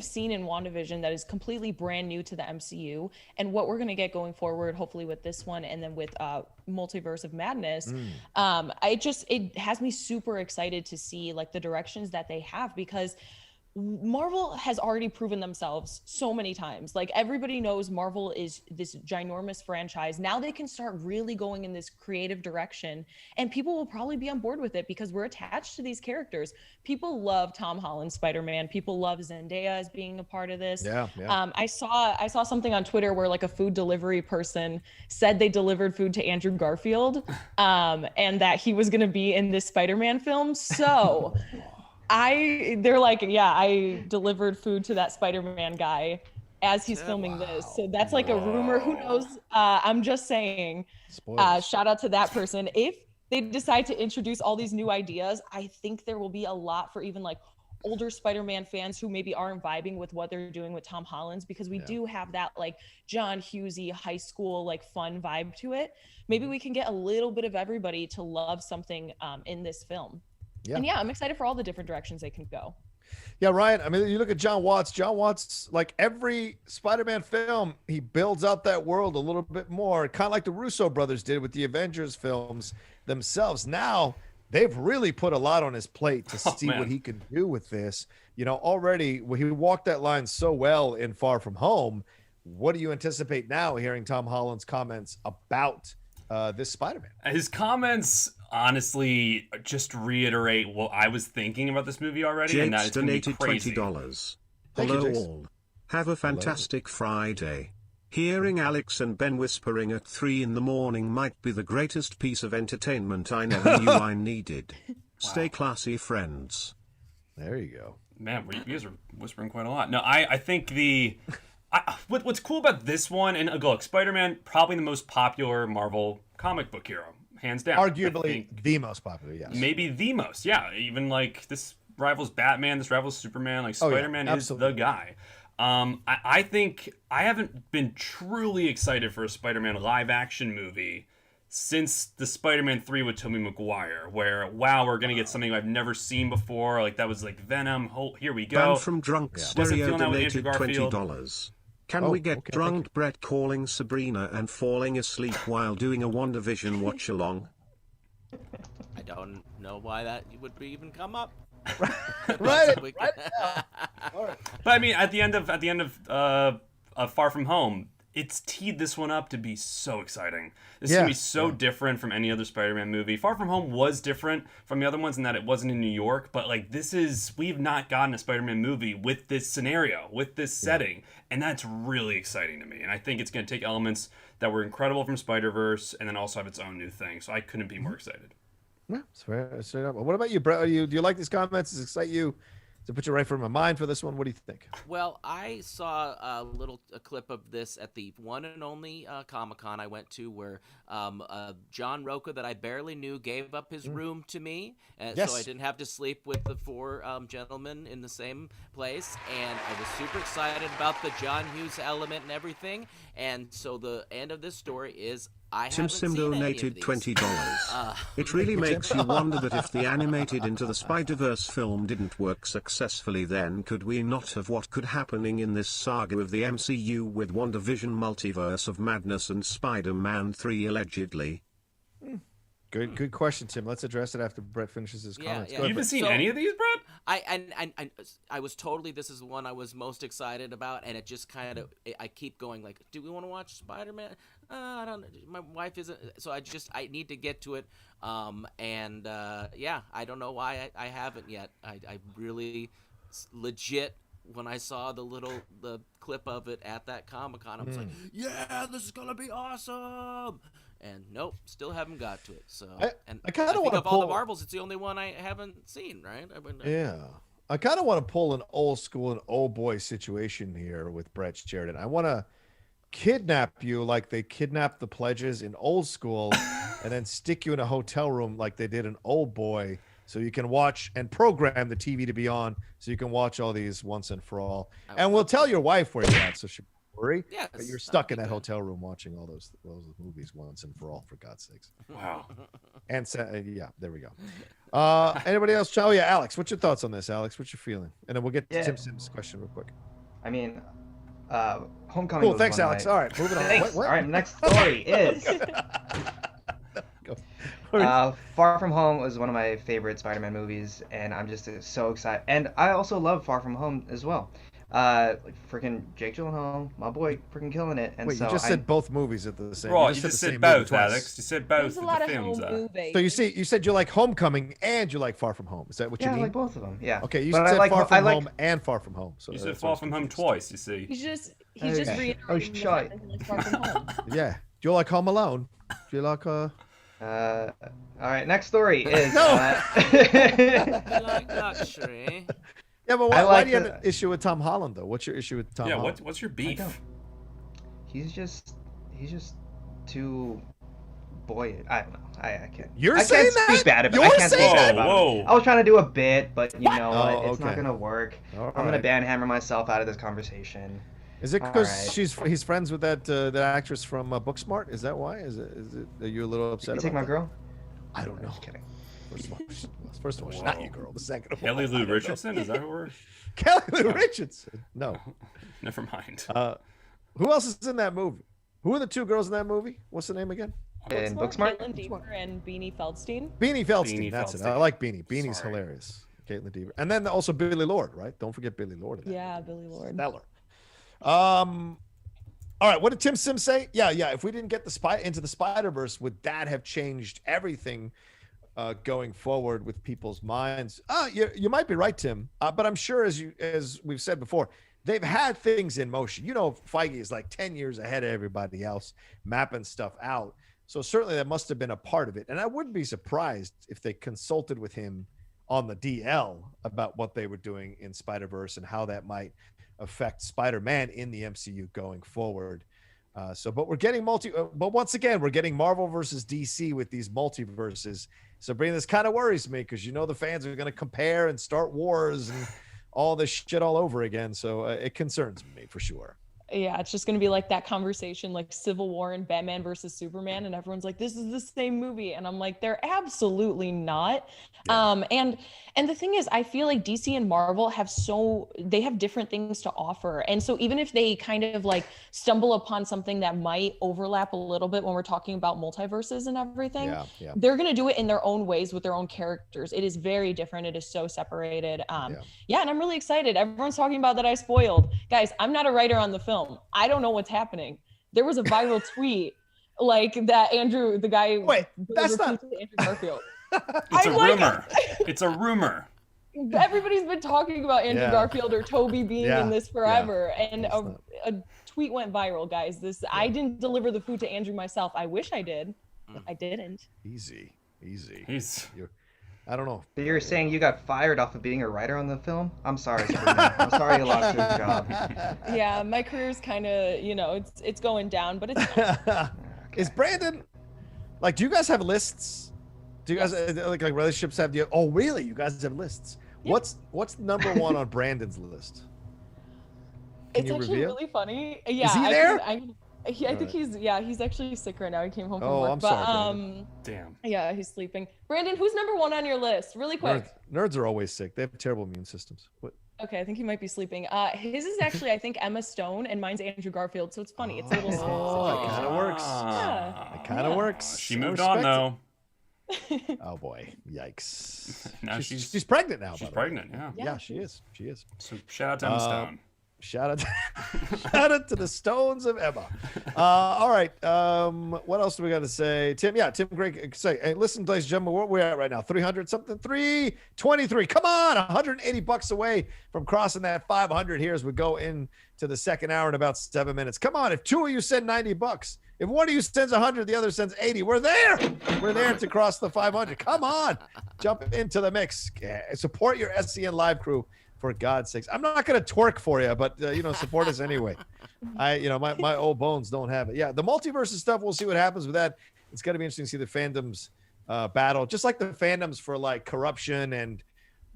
seen in WandaVision that is completely brand new to the MCU, and what we're going to get going forward, hopefully with this one and then with Multiverse of Madness, it has me super excited to see like the directions that they have, because Marvel has already proven themselves so many times. Like, everybody knows Marvel is this ginormous franchise. Now they can start really going in this creative direction, and people will probably be on board with it because we're attached to these characters. People love Tom Holland Spider-Man. People love Zendaya as being a part of this. Yeah. I saw something on Twitter where like a food delivery person said they delivered food to Andrew Garfield, and that he was going to be in this Spider-Man film. So they're like, yeah, I delivered food to that Spider-Man guy as he's filming this. So that's like a rumor. Who knows? I'm just saying, shout out to that person. If they decide to introduce all these new ideas, I think there will be a lot for even like older Spider-Man fans who maybe aren't vibing with what they're doing with Tom Holland's, because we do have that like John Hughesy high school like fun vibe to it. Maybe we can get a little bit of everybody to love something in this film. Yeah. And I'm excited for all the different directions they can go. Yeah, Ryan, I mean, you look at John Watts, like every Spider-Man film, he builds out that world a little bit more, kind of like the Russo brothers did with the Avengers films themselves. Now, they've really put a lot on his plate to see what he can do with this. Already, he walked that line so well in Far From Home. What do you anticipate now hearing Tom Holland's comments about this Spider-Man? His comments honestly just reiterate what I was thinking about this movie already, Jake's and that it's going to be crazy. $20. Thank you, Hello Jace. all. Have a fantastic Friday. Hearing Alex and Ben whispering at 3 in the morning might be the greatest piece of entertainment I never knew I needed. Stay classy, friends. There you go. Man, you guys are whispering quite a lot. No, I think what's cool about this one, and look, Spider-Man, probably the most popular Marvel comic book hero, hands down. Arguably the most popular, yes. Maybe the most, yeah. Even like this rivals Batman, this rivals Superman. Like Spider-Man is the guy. I think I haven't been truly excited for a Spider-Man live-action movie since the Spider-Man 3 with Tobey Maguire, where, wow, we're going to get something I've never seen before. Like, that was like Venom. Here we go. Ben from Drunk Stereo donated $20. Can we get drunk Brett calling Sabrina and falling asleep while doing a WandaVision watch-along? I don't know why that would even come up. right. But I mean, at the end of Far From Home, it's teed this one up to be so exciting. This is going to be so different from any other Spider-Man movie. Far From Home was different from the other ones in that it wasn't in New York, but like we've not gotten a Spider-Man movie with this scenario, with this setting, and that's really exciting to me. And I think it's going to take elements that were incredible from Spider-Verse and then also have its own new thing. So I couldn't be more excited. Yeah, straight up. What about you, Brett? Do you like these comments? Does it excite you? to put you right from my mind for this one. What do you think? Well, I saw a clip of this at the one and only Comic-Con I went to, where John Rocha, that I barely knew, gave up his room to me, so I didn't have to sleep with the four gentlemen in the same place. And I was super excited about the John Hughes element and everything. And so the end of this story is I haven't seen any of donated these. $20. It really makes you wonder that if the animated Into the Spider-Verse film didn't work successfully, then could we not have what could happening in this saga of the MCU with WandaVision Multiverse of Madness and Spider-Man 3 allegedly? Good question, Tim. Let's address it after Brett finishes his comments. Yeah. Go You ahead, haven't seen any of these, Brett? I was totally, this is the one I was most excited about, and it just kind of, I keep going like, do we want to watch Spider-Man? I don't know. My wife isn't, so I need to get to it. I don't know why I haven't yet. I really legit, when I saw the clip of it at that Comic-Con, I was like, yeah, this is going to be awesome. And nope, still haven't got to it. So I kind of think want to of all the Marvels, it's the only one I haven't seen, right? I kind of want to pull an old school and old boy situation here with Brett Sheridan. I want to kidnap you like they kidnapped the pledges in Old School and then stick you in a hotel room like they did in Old Boy, so you can watch and program the TV to be on so you can watch all these once and for all. And we'll tell your wife where you're at, so she won't worry. Yes, but you're stuck in that hotel room watching all those movies once and for all, for God's sakes. Wow. And yeah, there we go. Anybody else? Oh yeah, Alex, what's your thoughts on this? Alex, what's your feeling? And then we'll get to Tim Sims' question real quick. I mean, Homecoming. Cool, thanks, Alex. All right, moving on. Thanks. All right, next story is Far From Home was one of my favorite Spider-Man movies, and I'm just so excited. And I also love Far From Home as well. Freaking Jake Gyllenhaal, my boy, freaking killing it. And wait, so you just said both movies at the same. Right, you just said both, Alex. You said both There's a of lot the of films. home movies. So you said you like Homecoming and you like Far From Home. Is that what you mean? I like both of them. Yeah. Okay, you But said I like, Far From I like, Home and Far From Home. So You said that's Far what I From was Home confused. twice, you see. He's just Okay. reiterating. Oh, the shut. fact that he likes Far From Home. Yeah. Do you like Home Alone? Do you like all right, next story is I like luxury. Yeah, but why do you have an issue with Tom Holland though? What's your issue with Tom Holland? What's your beef? he's just too boyish. I don't know. I can't. You're I saying can't that? speak bad about. You're I can't speak saying bad that? about him. I was trying to do a bit, but you know what? It's not okay. gonna work. All I'm gonna right. banhammer myself out of this conversation. Is it All because right. he's friends with that actress from Booksmart? Is that why? Is it? Are you a little upset? You take about my that? girl? I don't know. Just kidding. First of all, she's not your girl. The second of all, Kelly Lou Richardson? Is that who we're? Kelly Lou Richardson. No. Never mind. Who else is in that movie? Who are the two girls in that movie? What's the name again? In Booksmart? Caitlin Deaver and Beanie Feldstein. Beanie Feldstein. Beanie That's it. Feldstein. I like Beanie. Beanie's Sorry. hilarious. Caitlin Deaver. And then also Billy Lord, right? Don't forget Billy Lord. In that Yeah, movie. Billy Lord. Stellar. All right. What did Tim Sims say? Yeah. If we didn't get into the Spider-Verse, would that have changed everything going forward with people's minds? You might be right, Tim. But I'm sure, as we've said before, they've had things in motion. You know, Feige is like 10 years ahead of everybody else, mapping stuff out. So certainly that must have been a part of it. And I wouldn't be surprised if they consulted with him on the DL about what they were doing in Spider-Verse and how that might affect Spider-Man in the MCU going forward. But we're getting but once again, we're getting Marvel versus DC with these multiverses. Sabrina, this kind of worries me because the fans are going to compare and start wars and all this shit all over again. So it concerns me for sure. Yeah, it's just going to be like that conversation, like Civil War and Batman versus Superman, and everyone's like, this is the same movie. And I'm like, they're absolutely not. Yeah. And the thing is, I feel like DC and Marvel they have different things to offer. And so even if they kind of like stumble upon something that might overlap a little bit when we're talking about multiverses and everything, they're going to do it in their own ways with their own characters. It is very different. It is so separated. And I'm really excited. Everyone's talking about that I spoiled. Guys, I'm not a writer on the film. I don't know what's happening. There was a viral tweet like that Andrew, the guy. Wait, that's not Andrew Garfield. It's a rumor. It's a rumor. Everybody's been talking about Andrew Garfield or Toby being in this forever, and a tweet went viral, guys. I didn't deliver the food to Andrew myself. I wish I did. I didn't. Easy. I don't know. So you're saying you got fired off of being a writer on the film? I'm sorry, Sabrina. I'm sorry you lost your job. Yeah, my career's kind of, it's going down, but it's fine. Okay. Is Brandon, like, do you guys have lists? Do you guys like relationships have? Oh, really? You guys have lists? Yeah. What's number one on Brandon's list? It's actually really funny. Yeah, is he there? I think he's actually sick right now. He came home from work. I'm sorry, damn. Yeah, he's sleeping. Brandon, who's number one on your list? Really quick. Nerds are always sick. They have terrible immune systems. What? Okay, I think he might be sleeping. His is actually, I think, Emma Stone, and mine's Andrew Garfield. So it's funny. It's a little. Oh, it kind of works. Yeah. It kind of works. She moved on though. Oh boy, yikes! Now she's pregnant now. She's pregnant. Yeah. Yeah, she is. She is. So shout out to Emma Stone. Shout out to the Stones of Emma. All right. What else do we got to say? Tim, great. Say, hey, listen, ladies and gentlemen, where we're at right now, 300 something, 323. Come on, $180 away from crossing that 500 here as we go into the second hour in about 7 minutes. Come on, if two of you send $90, if one of you sends 100, the other sends 80. We're there. We're there to cross the 500. Come on, jump into the mix. Support your SCN live crew. For God's sakes, I'm not going to twerk for you, but support us anyway. My old bones don't have it. Yeah, the multiverse stuff. We'll see what happens with that. It's going to be interesting to see the fandoms battle, just like the fandoms for like corruption and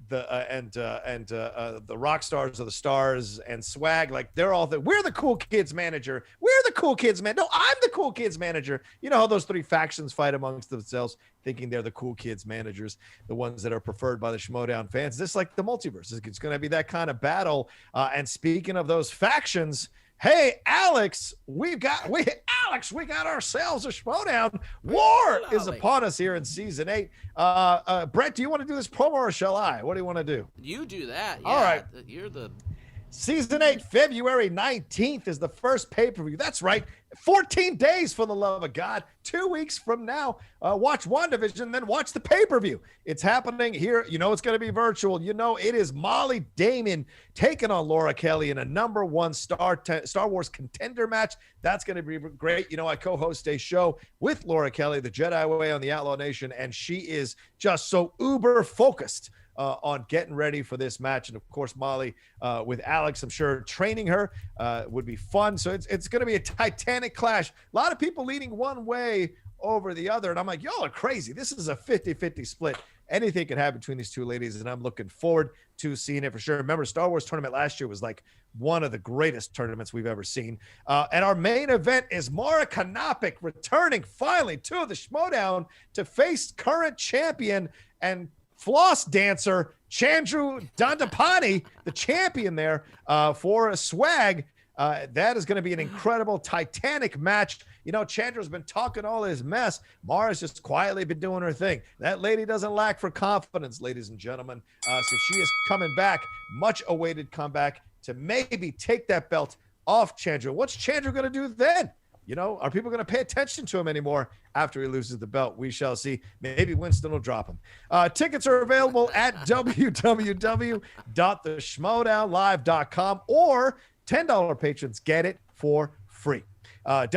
the rock stars of the stars and swag. Like they're all we're the cool kids manager. We're the cool kids man. No, I'm the cool kids manager. You know how those three factions fight amongst themselves, thinking they're the cool kids managers, the ones that are preferred by the SCHMOEDOWN fans. This like the multiverse. It's going to be that kind of battle. And speaking of those factions, hey, Alex, we got ourselves a SCHMOEDOWN. War is upon us here in season 8. Brett, do you want to do this promo or shall I? What do you want to do? You do that. Yeah, all right. You're the Season 8, February 19th is the first pay-per-view. That's right. 14 days, for the love of God. 2 weeks from now, watch WandaVision, then watch the pay-per-view. It's happening here. You know it's going to be virtual. You know it is Molly Damon taking on Laura Kelly in a number one Star Wars contender match. That's going to be great. You know, I co-host a show with Laura Kelly, The Jedi Way on the Outlaw Nation, and she is just so uber focused on getting ready for this match. And of course, Molly with Alex, I'm sure training her would be fun. So it's going to be a titanic clash. A lot of people leaning one way over the other. And I'm like, y'all are crazy. This is a 50-50 split. Anything can happen between these two ladies. And I'm looking forward to seeing it for sure. Remember, Star Wars tournament last year was like one of the greatest tournaments we've ever seen. And our main event is Mara Kanopik returning finally to the SCHMOEDOWN to face current champion and floss dancer Chandru Dandapani, the champion there for a swag. That is going to be an incredible titanic match. You know, Chandru's been talking all his mess. Mara's just quietly been doing her thing. That lady doesn't lack for confidence, ladies and gentlemen. So she is coming back, much awaited comeback to maybe take that belt off Chandru. What's Chandru going to do then? You know, are people going to pay attention to him anymore after he loses the belt? We shall see. Maybe Winston will drop him. Tickets are available at www.theschmoedownlive.com, or $10 patrons get it for free. Go and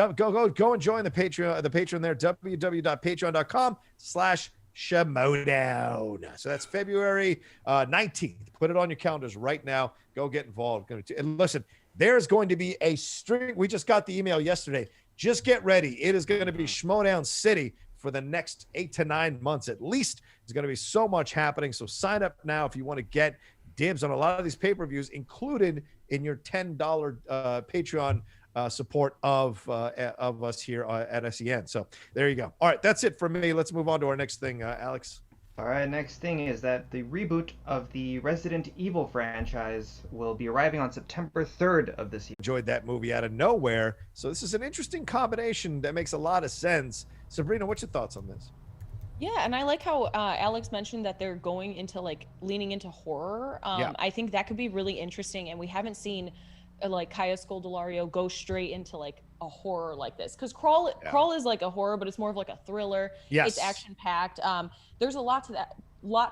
join the Patreon there, www.patreon.com/SCHMOEDOWN. So that's February 19th. Put it on your calendars right now. Go get involved. And listen, there's going to be a string. We just got the email yesterday. Just get ready. It is going to be SCHMOEDOWN City for the next 8 to 9 months at least. There's going to be so much happening. So sign up now if you want to get dibs on a lot of these pay-per-views, included in your $10 Patreon support of us here at SEN. So there you go. All right, that's it from me. Let's move on to our next thing, Alex. All right, next thing is that the reboot of the Resident Evil franchise will be arriving on September 3rd of this year. Enjoyed that movie out of nowhere. So this is an interesting combination that makes a lot of sense. Sabrina, what's your thoughts on this? Yeah, and I like how Alex mentioned that they're going into leaning into horror. I think that could be really interesting, and we haven't seen like Kaya Scodelario go straight into like a horror like this, because Crawl is like a horror, but it's more of like a thriller. Yes. It's action packed. There's a lot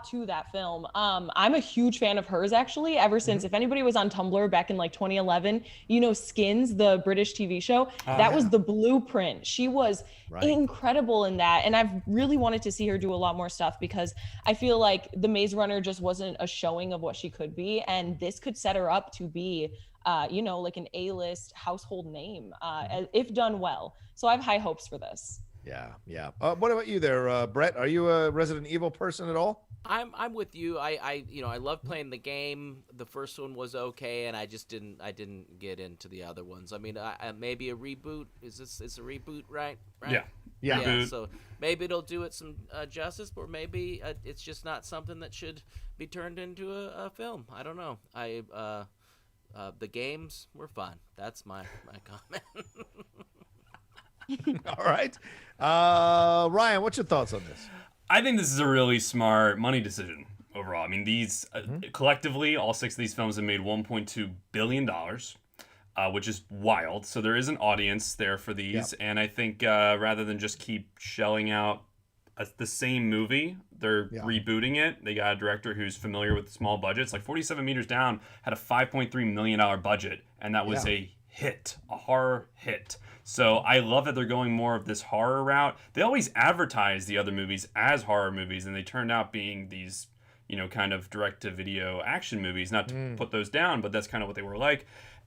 to that film. I'm a huge fan of hers, actually, ever since, if anybody was on Tumblr back in like 2011, Skins, the British TV show, that was the blueprint. She was incredible in that, and I've really wanted to see her do a lot more stuff, because I feel like The Maze Runner just wasn't a showing of what she could be, and this could set her up to be like an A-list household name, if done well. So I have high hopes for this. Yeah. What about you there, Brett? Are you a Resident Evil person at all? I'm with you. I love playing the game. The first one was okay, and I didn't get into the other ones. I mean, maybe a reboot. It's a reboot, right? Yeah. So maybe it'll do it some justice, or maybe it's just not something that should be turned into a film. I don't know. The games were fun. That's my comment. All right. Ryan, what's your thoughts on this? I think this is a really smart money decision overall. I mean, these collectively, all 6 of these films have made $1.2 billion, which is wild. So there is an audience there for these. And I think rather than just keep shelling out the same movie, they're rebooting it. They got a director who's familiar with small budgets. Like 47 Meters Down had a $5.3 million budget, and that was a hit, a horror hit. So I love that they're going more of this horror route. They always advertise the other movies as horror movies, and they turned out being these, kind of direct-to-video action movies. Not to put those down, but that's kind of what they were like.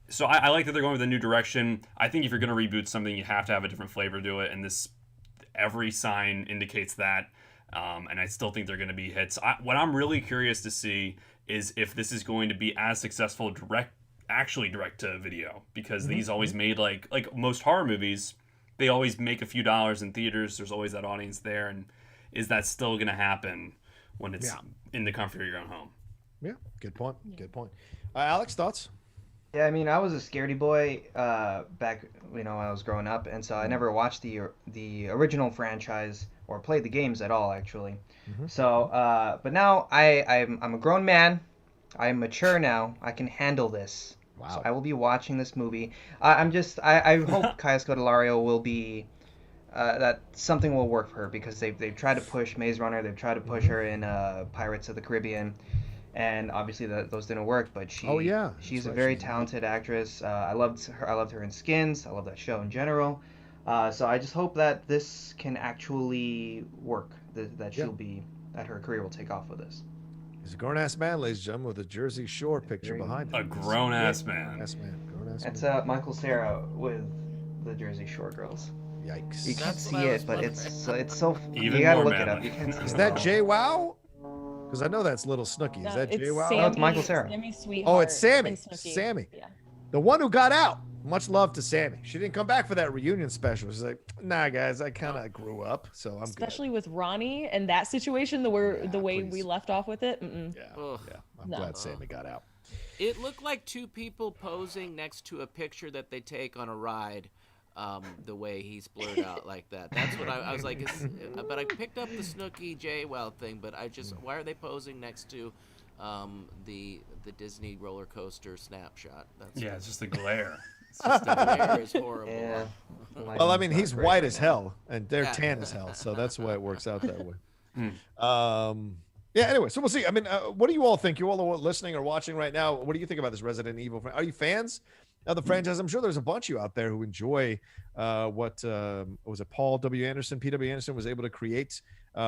So I like that they're going with a new direction. I think if you're going to reboot something, you have to have a different flavor to it, and every sign indicates that. And I still think they're going to be hits. What I'm really curious to see is if this is going to be as successful direct to video, because these always made like most horror movies, they always make a few dollars in theaters. There's always that audience there, and is that still going to happen when it's in the comfort of your own home? Yeah, good point. Alex, thoughts? Yeah, I mean, I was a scaredy boy back when I was growing up, and so I never watched the original franchise or played the games at all, actually. So but now I'm a grown man. I'm mature now. I can handle this. Wow. So I will be watching this movie. I hope Kaia Scodelario will be that something will work for her, because they've tried to push Maze Runner, they've tried to push her in Pirates of the Caribbean, and obviously those didn't work. But she's a very talented actress. I loved her in Skins. I love that show in general. So I just hope that this can actually work. That her career will take off with this. He's a grown-ass man, ladies and gentlemen, with a Jersey Shore picture behind him. A grown-ass man. It's Michael Cera with the Jersey Shore girls. Yikes. You can't see it, but it's so... Even you gotta more look manly. it up. You can't see Is it. that JWoww? Because I know that's Little Snooki. Is that JWoww? No, it's Michael Cera. Sammy Sweetheart. Oh, it's Sammy. and Snooki. Sammy. Yeah. The one who got out. Much love to Sammy. She didn't come back for that reunion special. She's like, nah, guys, I kind of grew up, so I'm Especially with Ronnie and that situation, the way we left off with it. I'm glad Sammy got out. It looked like two people posing next to a picture that they take on a ride. The way he's blurred out like that. That's what I was like. But I picked up the Snooki JWoww thing, but why are they posing next to the Disney roller coaster snapshot? It's just the glare. It's just the glare is horrible. Yeah. Well, I mean, he's white as hell, and they're tan as hell, so that's why it works out that way. Anyway, so we'll see. I mean, what do you all think? You all are listening or watching right now. What do you think about this Resident Evil? Are you fans of the franchise? I'm sure there's a bunch of you out there who enjoy what was it? Paul W. Anderson, P.W. Anderson was able to create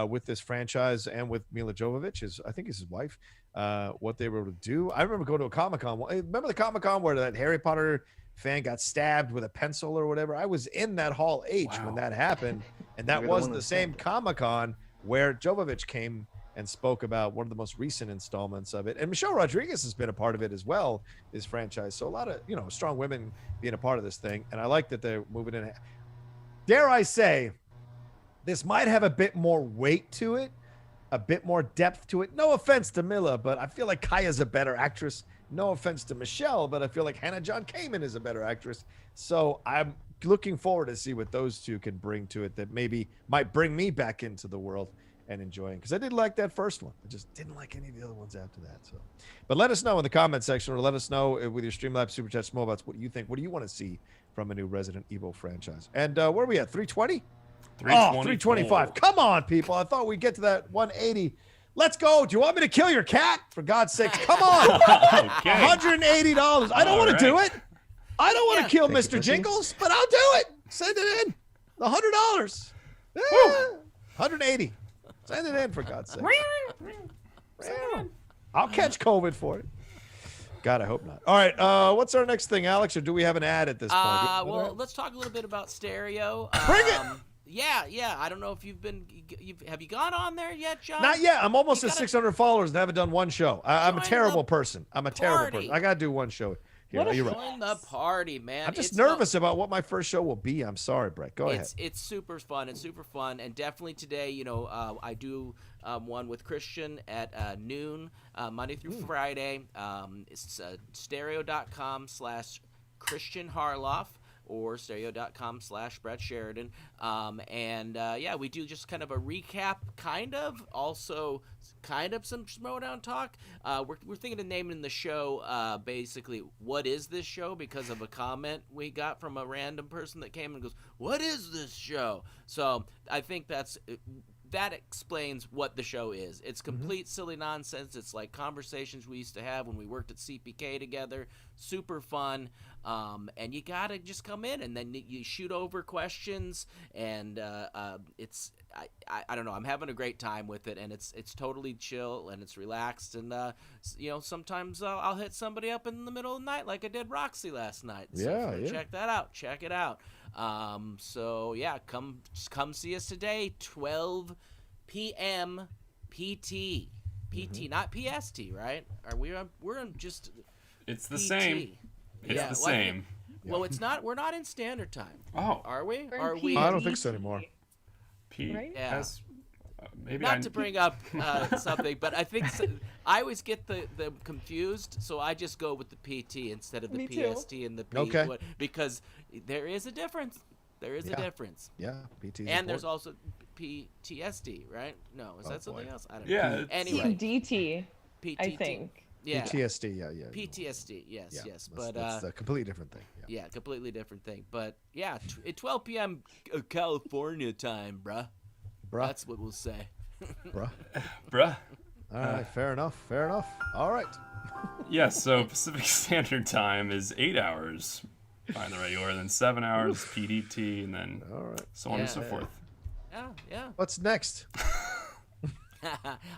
with this franchise, and with Mila Jovovich, I think is his wife, what they were able to do. I remember going to a Comic-Con. Remember the Comic-Con where that Harry Potter fan got stabbed with a pencil or whatever? I was in that Hall H when that happened, and that was the same Comic-Con where Jovovich came and spoke about one of the most recent installments of it. And Michelle Rodriguez has been a part of it as well, this franchise. So a lot of, strong women being a part of this thing. And I like that they're moving in. Dare I say, this might have a bit more weight to it, a bit more depth to it. No offense to Mila, but I feel like Kaya's a better actress. No offense to Michelle, but I feel like Hannah John Kamen is a better actress. So I'm looking forward to see what those two can bring to it that maybe might bring me back into the world. and enjoying, because I did like that first one. I just didn't like any of the other ones after that. So, but let us know in the comment section, or let us know with your Streamlabs Super Chat Smallbots what you think. What do you want to see from a new Resident Evil franchise? And where are we at? 320? 325. Come on, people. I thought we'd get to that 180. Let's go. Do you want me to kill your cat? For God's sakes, come on. Okay. $180. I don't want to do it. I don't want to kill Thank Mr. you, Jingles, but I'll do it. Send it in. $100. 180. Send it in, for God's sake. I'll catch COVID for it. God, I hope not. All right, what's our next thing, Alex? Or do we have an ad at this point? Well, let's talk a little bit about stereo. Bring it. Yeah. I don't know if have you gone on there yet, John? Not yet. I'm almost at 600 followers and haven't done one show. I'm a terrible person. I got to do one show. Here, you're right. Join the party, man. I'm just nervous about what my first show will be. I'm sorry, Brett. Go ahead. It's super fun. It's super fun, and definitely today, I do one with Christian at noon, Monday through Friday. It's stereo.com/Christian Harloff or stereo.com/Brett Sheridan. We do just kind of a recap, also some Schmoedown talk. We're thinking of naming the show basically, what is this show? Because of a comment we got from a random person that came and goes, what is this show? So I think that explains what the show is. It's complete silly nonsense. It's like conversations we used to have when we worked at CPK together. Super fun. And you gotta just come in and then you shoot over questions, and it's I don't know. I'm having a great time with it, and it's totally chill and it's relaxed. And sometimes I'll hit somebody up in the middle of the night like I did Roxy last night. So check that out. Check it out. Come see us today, 12 p.m. PT, not PST, right? We're in just. It's the PT. same. It's the same. Well, it's not. We're not in standard time. Oh, are we? We're Are in we? I don't think so anymore. Right? Yeah. Maybe Not to bring up something, but I think I always get them confused, so I just go with the PT instead of the PST and the P. Okay. Because there is a difference. There is a difference. Yeah, PT. And there's also PTSD, right? No, is that something else? I don't know. Yeah. Anyway, DT, PTT. I think. Yeah. PTSD, yeah. PTSD, yes. But that's a completely different thing. Yeah, completely different thing. But yeah, at 12 p.m. California time, bruh. That's what we'll say. Bruh. All right, fair enough. All right. Yes, so Pacific Standard Time is 8 hours behind the regular, then 7 hours PDT, and then so on and so forth. Yeah. What's next?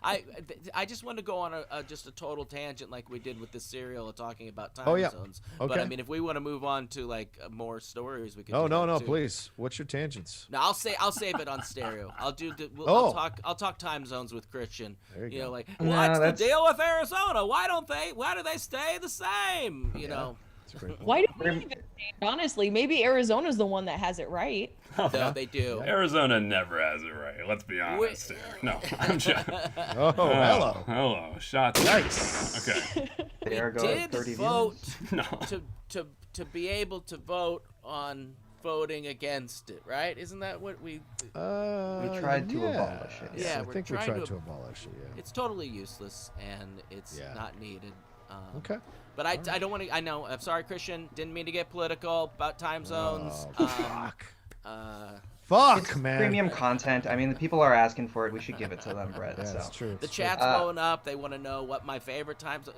I just want to go on just a total tangent like we did with the serial talking about time zones. Okay. But I mean, if we want to move on to like more stories, we can. No, too. please. What's your tangents? No, I'll save it on stereo. I'll talk time zones with Christian. There you go. Like, what's the deal with Arizona? Why do they stay the same? You know. Why do we even honestly? Maybe Arizona's the one that has it right. No, they do. Arizona never has it right. Let's be honest here. No, I'm just. Hello. Shots. Nice. Okay. There We did 30 vote No. to be able to vote on voting against it, right? Isn't that what we tried to abolish it. Yeah, I think we tried to abolish it. Yeah. It's totally useless and it's not needed. Okay. But I don't want to. I know. I'm sorry, Christian. Didn't mean to get political about time zones. Fuck, man. Premium content. I mean, the people are asking for it. We should give it to them, Brett. That's true. The chat's blowing up. They want to know what my favorite times.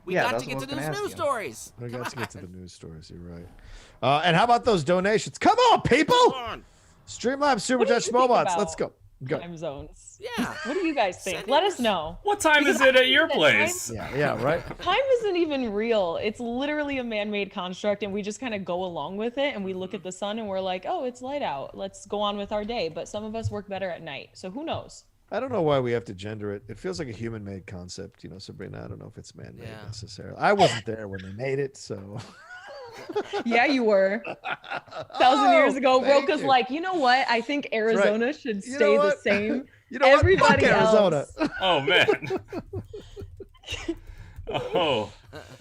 We got to get to those news stories. We got to get to the news stories. You're right. And how about those donations? Come on, people. Streamlabs Super Chat Schmoebots. Let's go. Time zones. Yeah. What do you guys think? Let us know. What time is it at your place? Yeah, right. Time isn't even real. It's literally a man-made construct, and we just kind of go along with it, and we look at the sun, and we're like, oh, it's light out. Let's go on with our day. But some of us work better at night, so who knows? I don't know why we have to gender it. It feels like a human-made concept, Sabrina. I don't know if it's man-made necessarily. I wasn't there when they made it, so... Yeah, you were. 1,000 years ago, Rocha's like, you know what? I think Arizona should stay the same. Everybody Arizona. Oh man. Oh.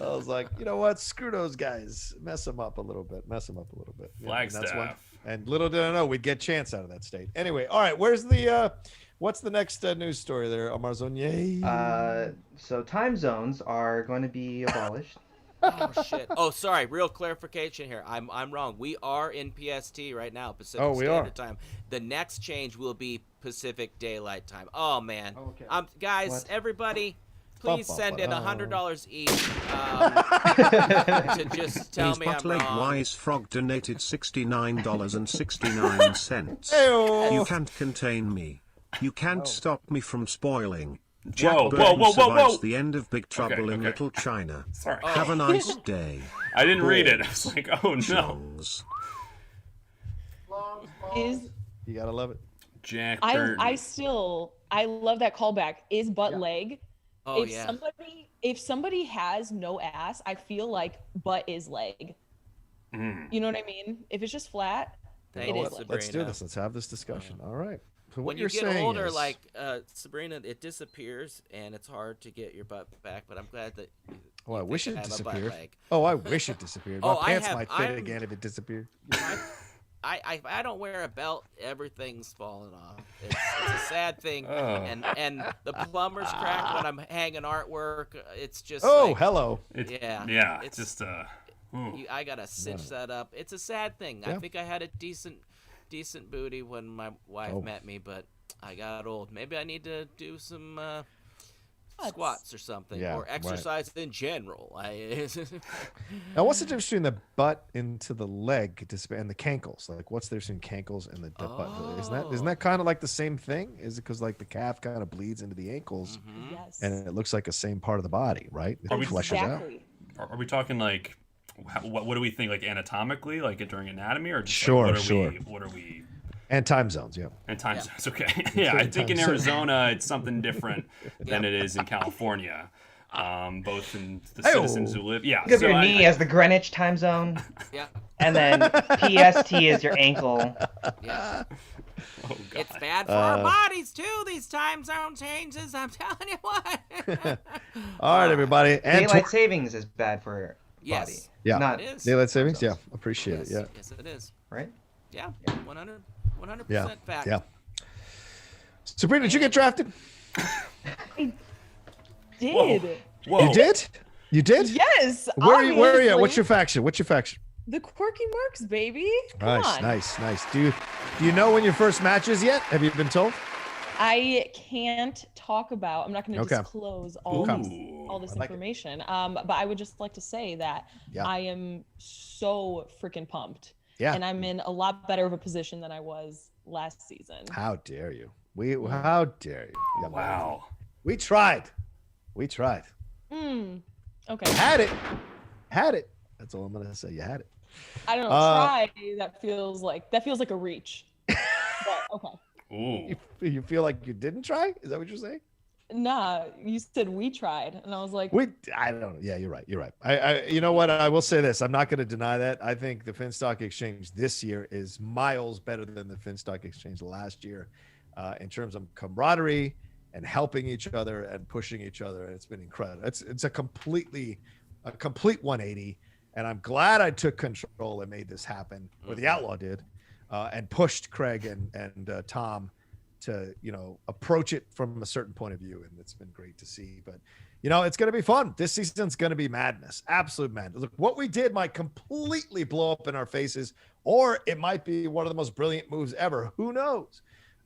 I was like, you know what? Screw those guys. Mess them up a little bit. Flagstaff. And little did I know we'd get chance out of that state. Anyway, all right. Where's the What's the next news story there, Amarzonier? So time zones are going to be abolished. Oh shit! Oh, sorry. Real clarification here. I'm wrong. We are in PST right now, Pacific Standard Time. The next change will be Pacific Daylight Time. Oh man. Okay. Guys, What? everybody, please send in $100 each to just tell me I'm wrong. Wise Frog donated $69.69. You can't contain me. You can't stop me from spoiling. Jack Burton survives the end of Big Trouble in Little China. Sorry. Have a nice day. I didn't read it. I was like, oh no. Chongs. You gotta love it. Jack Burton. I love that callback. Is butt leg? Oh If somebody has no ass, I feel like butt is leg. You know what I mean? If it's just flat, it is leg. Let's do this. Let's have this discussion. All right. So when you get older, like Sabrina, it disappears, and it's hard to get your butt back. But I'm glad that. I wish it disappeared. Oh, I wish it disappeared. My pants might fit again if it disappeared. I don't wear a belt. Everything's falling off. It's a sad thing. And the plumber's crack when I'm hanging artwork. It's just. Hello. Yeah. It's just. I gotta cinch that up. It's a sad thing. Yeah. I think I had a decent booty when my wife met me, but I got old. Maybe I need to do some squats or something, or exercise in general. Now, what's the difference between the butt into the leg and the cankles? Like, what's the difference between cankles and the butt? Isn't that kind of like the same thing? Is it because like the calf kind of bleeds into the ankles, and it looks like the same part of the body, right? It fleshes out. Are we talking like? What do we think, like anatomically, like during anatomy, or just sure. What are we? And time zones, And time zones, okay. Yeah, I think in Arizona it's something different than it is in California. Both in the citizens who live. Yeah. Think of your knee as the Greenwich time zone. Yeah. And then PST is your ankle. Yeah. Oh, God. It's bad for our bodies too. These time zone changes. I'm telling you what. All right, everybody. And daylight savings is bad for. Body. Yeah. Not daylight savings. Yeah. Appreciate it. Yeah. Yes, it is. Right? Yeah. 100% fact. Yeah. Sabrina, did you get drafted? I did. Whoa. You did? You did? Yes. Where are you at? What's your faction? The Quirky Marks, baby. Come on. Nice. Do you know when your first match is yet? Have you been told? I can't talk about. I'm not going to disclose all this information. But I would just like to say that I am so freaking pumped. Yeah. And I'm in a lot better of a position than I was last season. How dare you? How dare you? Yeah, wow. We tried. Okay. Had it. That's all I'm gonna say. You had it. I don't know. Try. That feels like a reach. But okay. Ooh. You feel like you didn't try? Is that what you're saying? Nah, you said we tried, and I was like, I don't know. Yeah, you're right. I you know what? I will say this. I'm not going to deny that. I think the Finstock Exchange this year is miles better than the Finstock Exchange last year, in terms of camaraderie and helping each other and pushing each other. And it's been incredible. It's a complete 180. And I'm glad I took control and made this happen, or the Outlaw did, and pushed Craig and Tom to approach it from a certain point of view, and it's been great to see. But it's going to be fun. This season's going to be madness, absolute madness. Look, what we did might completely blow up in our faces, or it might be one of the most brilliant moves ever. Who knows?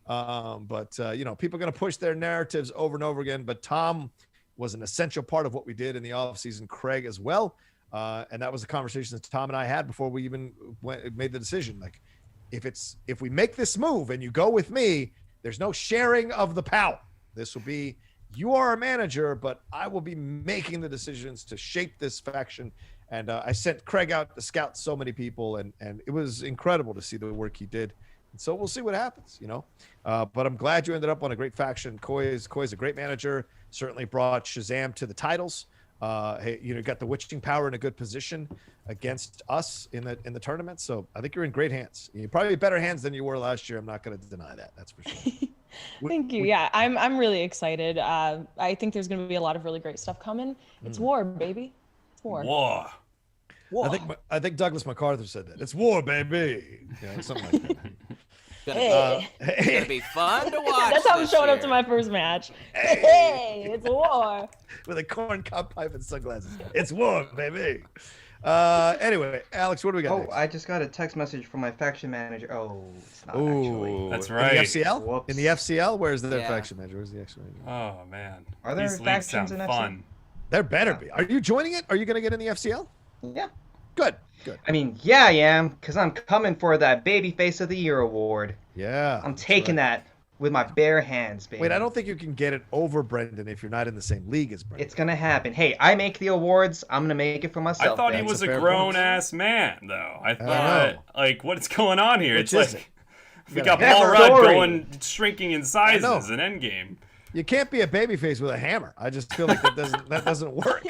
But people are going to push their narratives over and over again. But Tom was an essential part of what we did in the offseason. Craig as well, and that was the conversation that Tom and I had before we even made the decision. Like, if we make this move and you go with me, there's no sharing of the power. This will be, you are a manager, but I will be making the decisions to shape this faction. And I sent Craig out to scout so many people, and it was incredible to see the work he did. And so we'll see what happens, But I'm glad you ended up on a great faction. Koi's a great manager. Certainly brought Shazam to the titles. Got the witching power in a good position against us in the tournament. So I think you're in great hands. You're probably better hands than you were last year. I'm not going to deny that. That's for sure. Thank you. Yeah, I'm really excited. I think there's going to be a lot of really great stuff coming. It's war, baby. It's war. War. I think Douglas MacArthur said that. It's war, baby. Yeah, something like that. It's gonna be fun to watch. That's how I'm showing year. up to my first match. Hey, it's war. With a corn cob pipe and sunglasses. It's war, baby. Anyway, Alex, what do we got next? I just got a text message from my faction manager. Oh, it's not actually. That's right. In the FCL? Whoops. In the FCL? Where's the Yeah. faction manager? Where's the action manager? Oh man. Are there These leagues factions sound in fun. There better be. Are you joining it? Are you going to get in the FCL? Yeah. Good. I mean, yeah, I am, because I'm coming for that Babyface of the Year award. Yeah. I'm taking that with my bare hands, baby. Wait, I don't think you can get it over Brendan if you're not in the same league as Brendan. It's going to happen. Hey, I make the awards. I'm going to make it for myself. I thought he baby. was a fair grown-ass man, though. I know. thought, like, what's going on here? Which It's is like, it? we got Yeah, Paul Rudd story. going, shrinking in sizes in Endgame. You can't be a babyface with a hammer. I just feel like that doesn't work.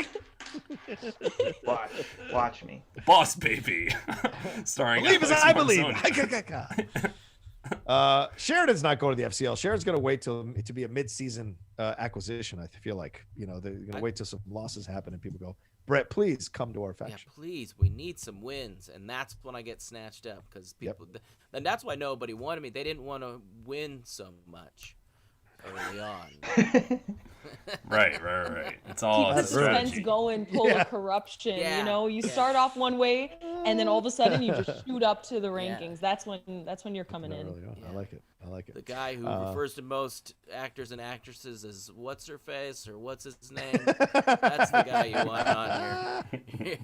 Watch me. Boss Baby. Starring Believe as Alex I believe. Marzoni. Sheridan's not going to the FCL. Sheridan's going to wait to be a mid-season acquisition. I feel like they're going to wait till some losses happen and people go, Brett, please come to our Yeah, faction. please, we need some wins, and that's when I get snatched up because people. And that's why nobody wanted me. They didn't want to win so much early on. Right. It's all Keep the a suspense strategy. going, pull of corruption. Yeah. You know, you start off one way, and then all of a sudden you just shoot up to the rankings. That's when you're coming in. Really, I like it. The guy who refers to most actors and actresses as what's her face or what's his name. That's the guy you want on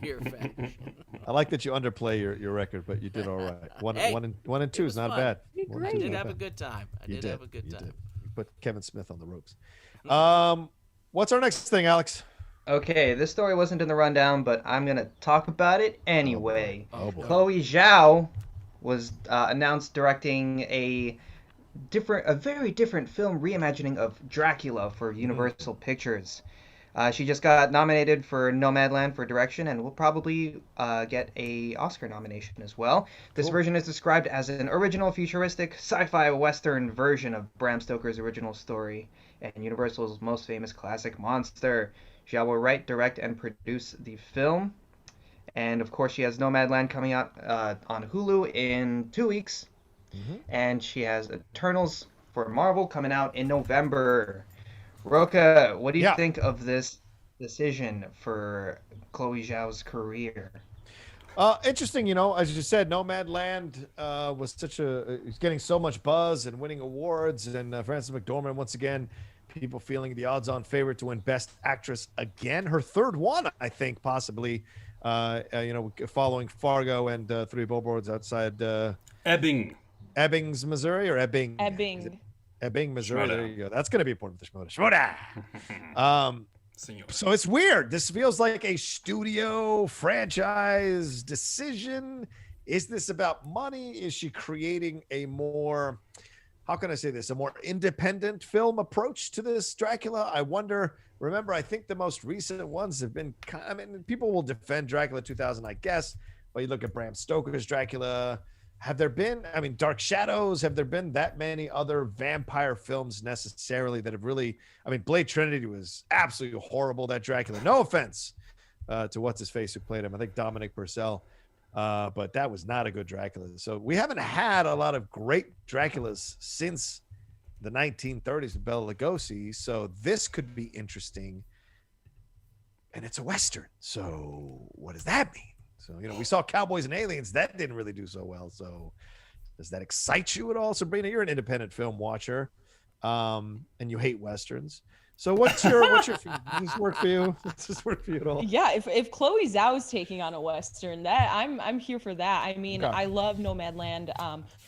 your faction. I like that you underplay your record, but you did all right. One and two it is was not fun. bad. You're One and great. two I is did not have a bad. good time. I did have a good time. You put Kevin Smith on the ropes. What's our next thing, Alex? Okay, this story wasn't in the rundown, but I'm going to talk about it anyway. Oh, boy. Chloe Zhao was announced directing a very different film reimagining of Dracula for Universal Pictures. She just got nominated for Nomadland for direction and will probably get a Oscar nomination as well. This version is described as an original futuristic sci-fi western version of Bram Stoker's original story and Universal's most famous classic monster. Zhao will write, direct, and produce the film. And of course, she has Nomadland coming out on Hulu in 2 weeks. And she has Eternals for Marvel coming out in November. Rocha, what do you think of this decision for Chloe Zhao's career? Interesting, as you said, Nomadland was it's getting so much buzz and winning awards, and Frances McDormand once again, people feeling the odds-on favorite to win Best Actress again, her third one, I think, possibly. Following Fargo and Three Billboards Outside Ebbings, Missouri, or Ebbing? Ebbing, Missouri. There you go. That's going to be important for the Schmoedown. So it's weird. This feels like a studio franchise decision. Is this about money? Is she creating a more, how can I say this, a more independent film approach to this Dracula? I wonder. Remember, I think the most recent ones have been, people will defend Dracula 2000, I guess, but you look at Bram Stoker's Dracula. Have there been, Dark Shadows, have there been that many other vampire films necessarily that have really, Blade Trinity was absolutely horrible, that Dracula. No offense to what's-his-face who played him. I think Dominic Purcell. But that was not a good Dracula. So we haven't had a lot of great Draculas since the 1930s with Bela Lugosi. So this could be interesting. And it's a Western. So what does that mean? So, we saw Cowboys and Aliens. That didn't really do so well. So does that excite you at all? Sabrina, you're an independent film watcher, and you hate Westerns. So what's your does this work for you? Does this work for you at all? Yeah, if Chloe Zhao's taking on a Western, that I'm here for that. I love Nomadland.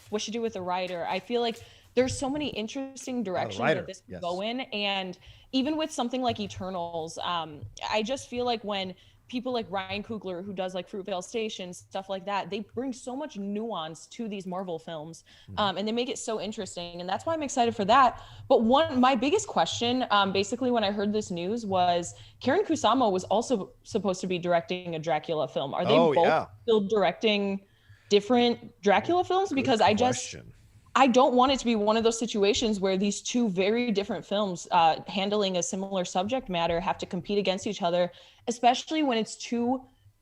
What she did with the writer, I feel like there's so many interesting directions that this could go in. And even with something like Eternals, I just feel like when people like Ryan Coogler, who does like Fruitvale Station, stuff like that, they bring so much nuance to these Marvel films, and they make it so interesting. And that's why I'm excited for that. But my biggest question, basically when I heard this news, was Karen Kusama was also supposed to be directing a Dracula film. Are they both still directing different Dracula films? Because I don't want it to be one of those situations where these two very different films handling a similar subject matter have to compete against each other, especially when it's two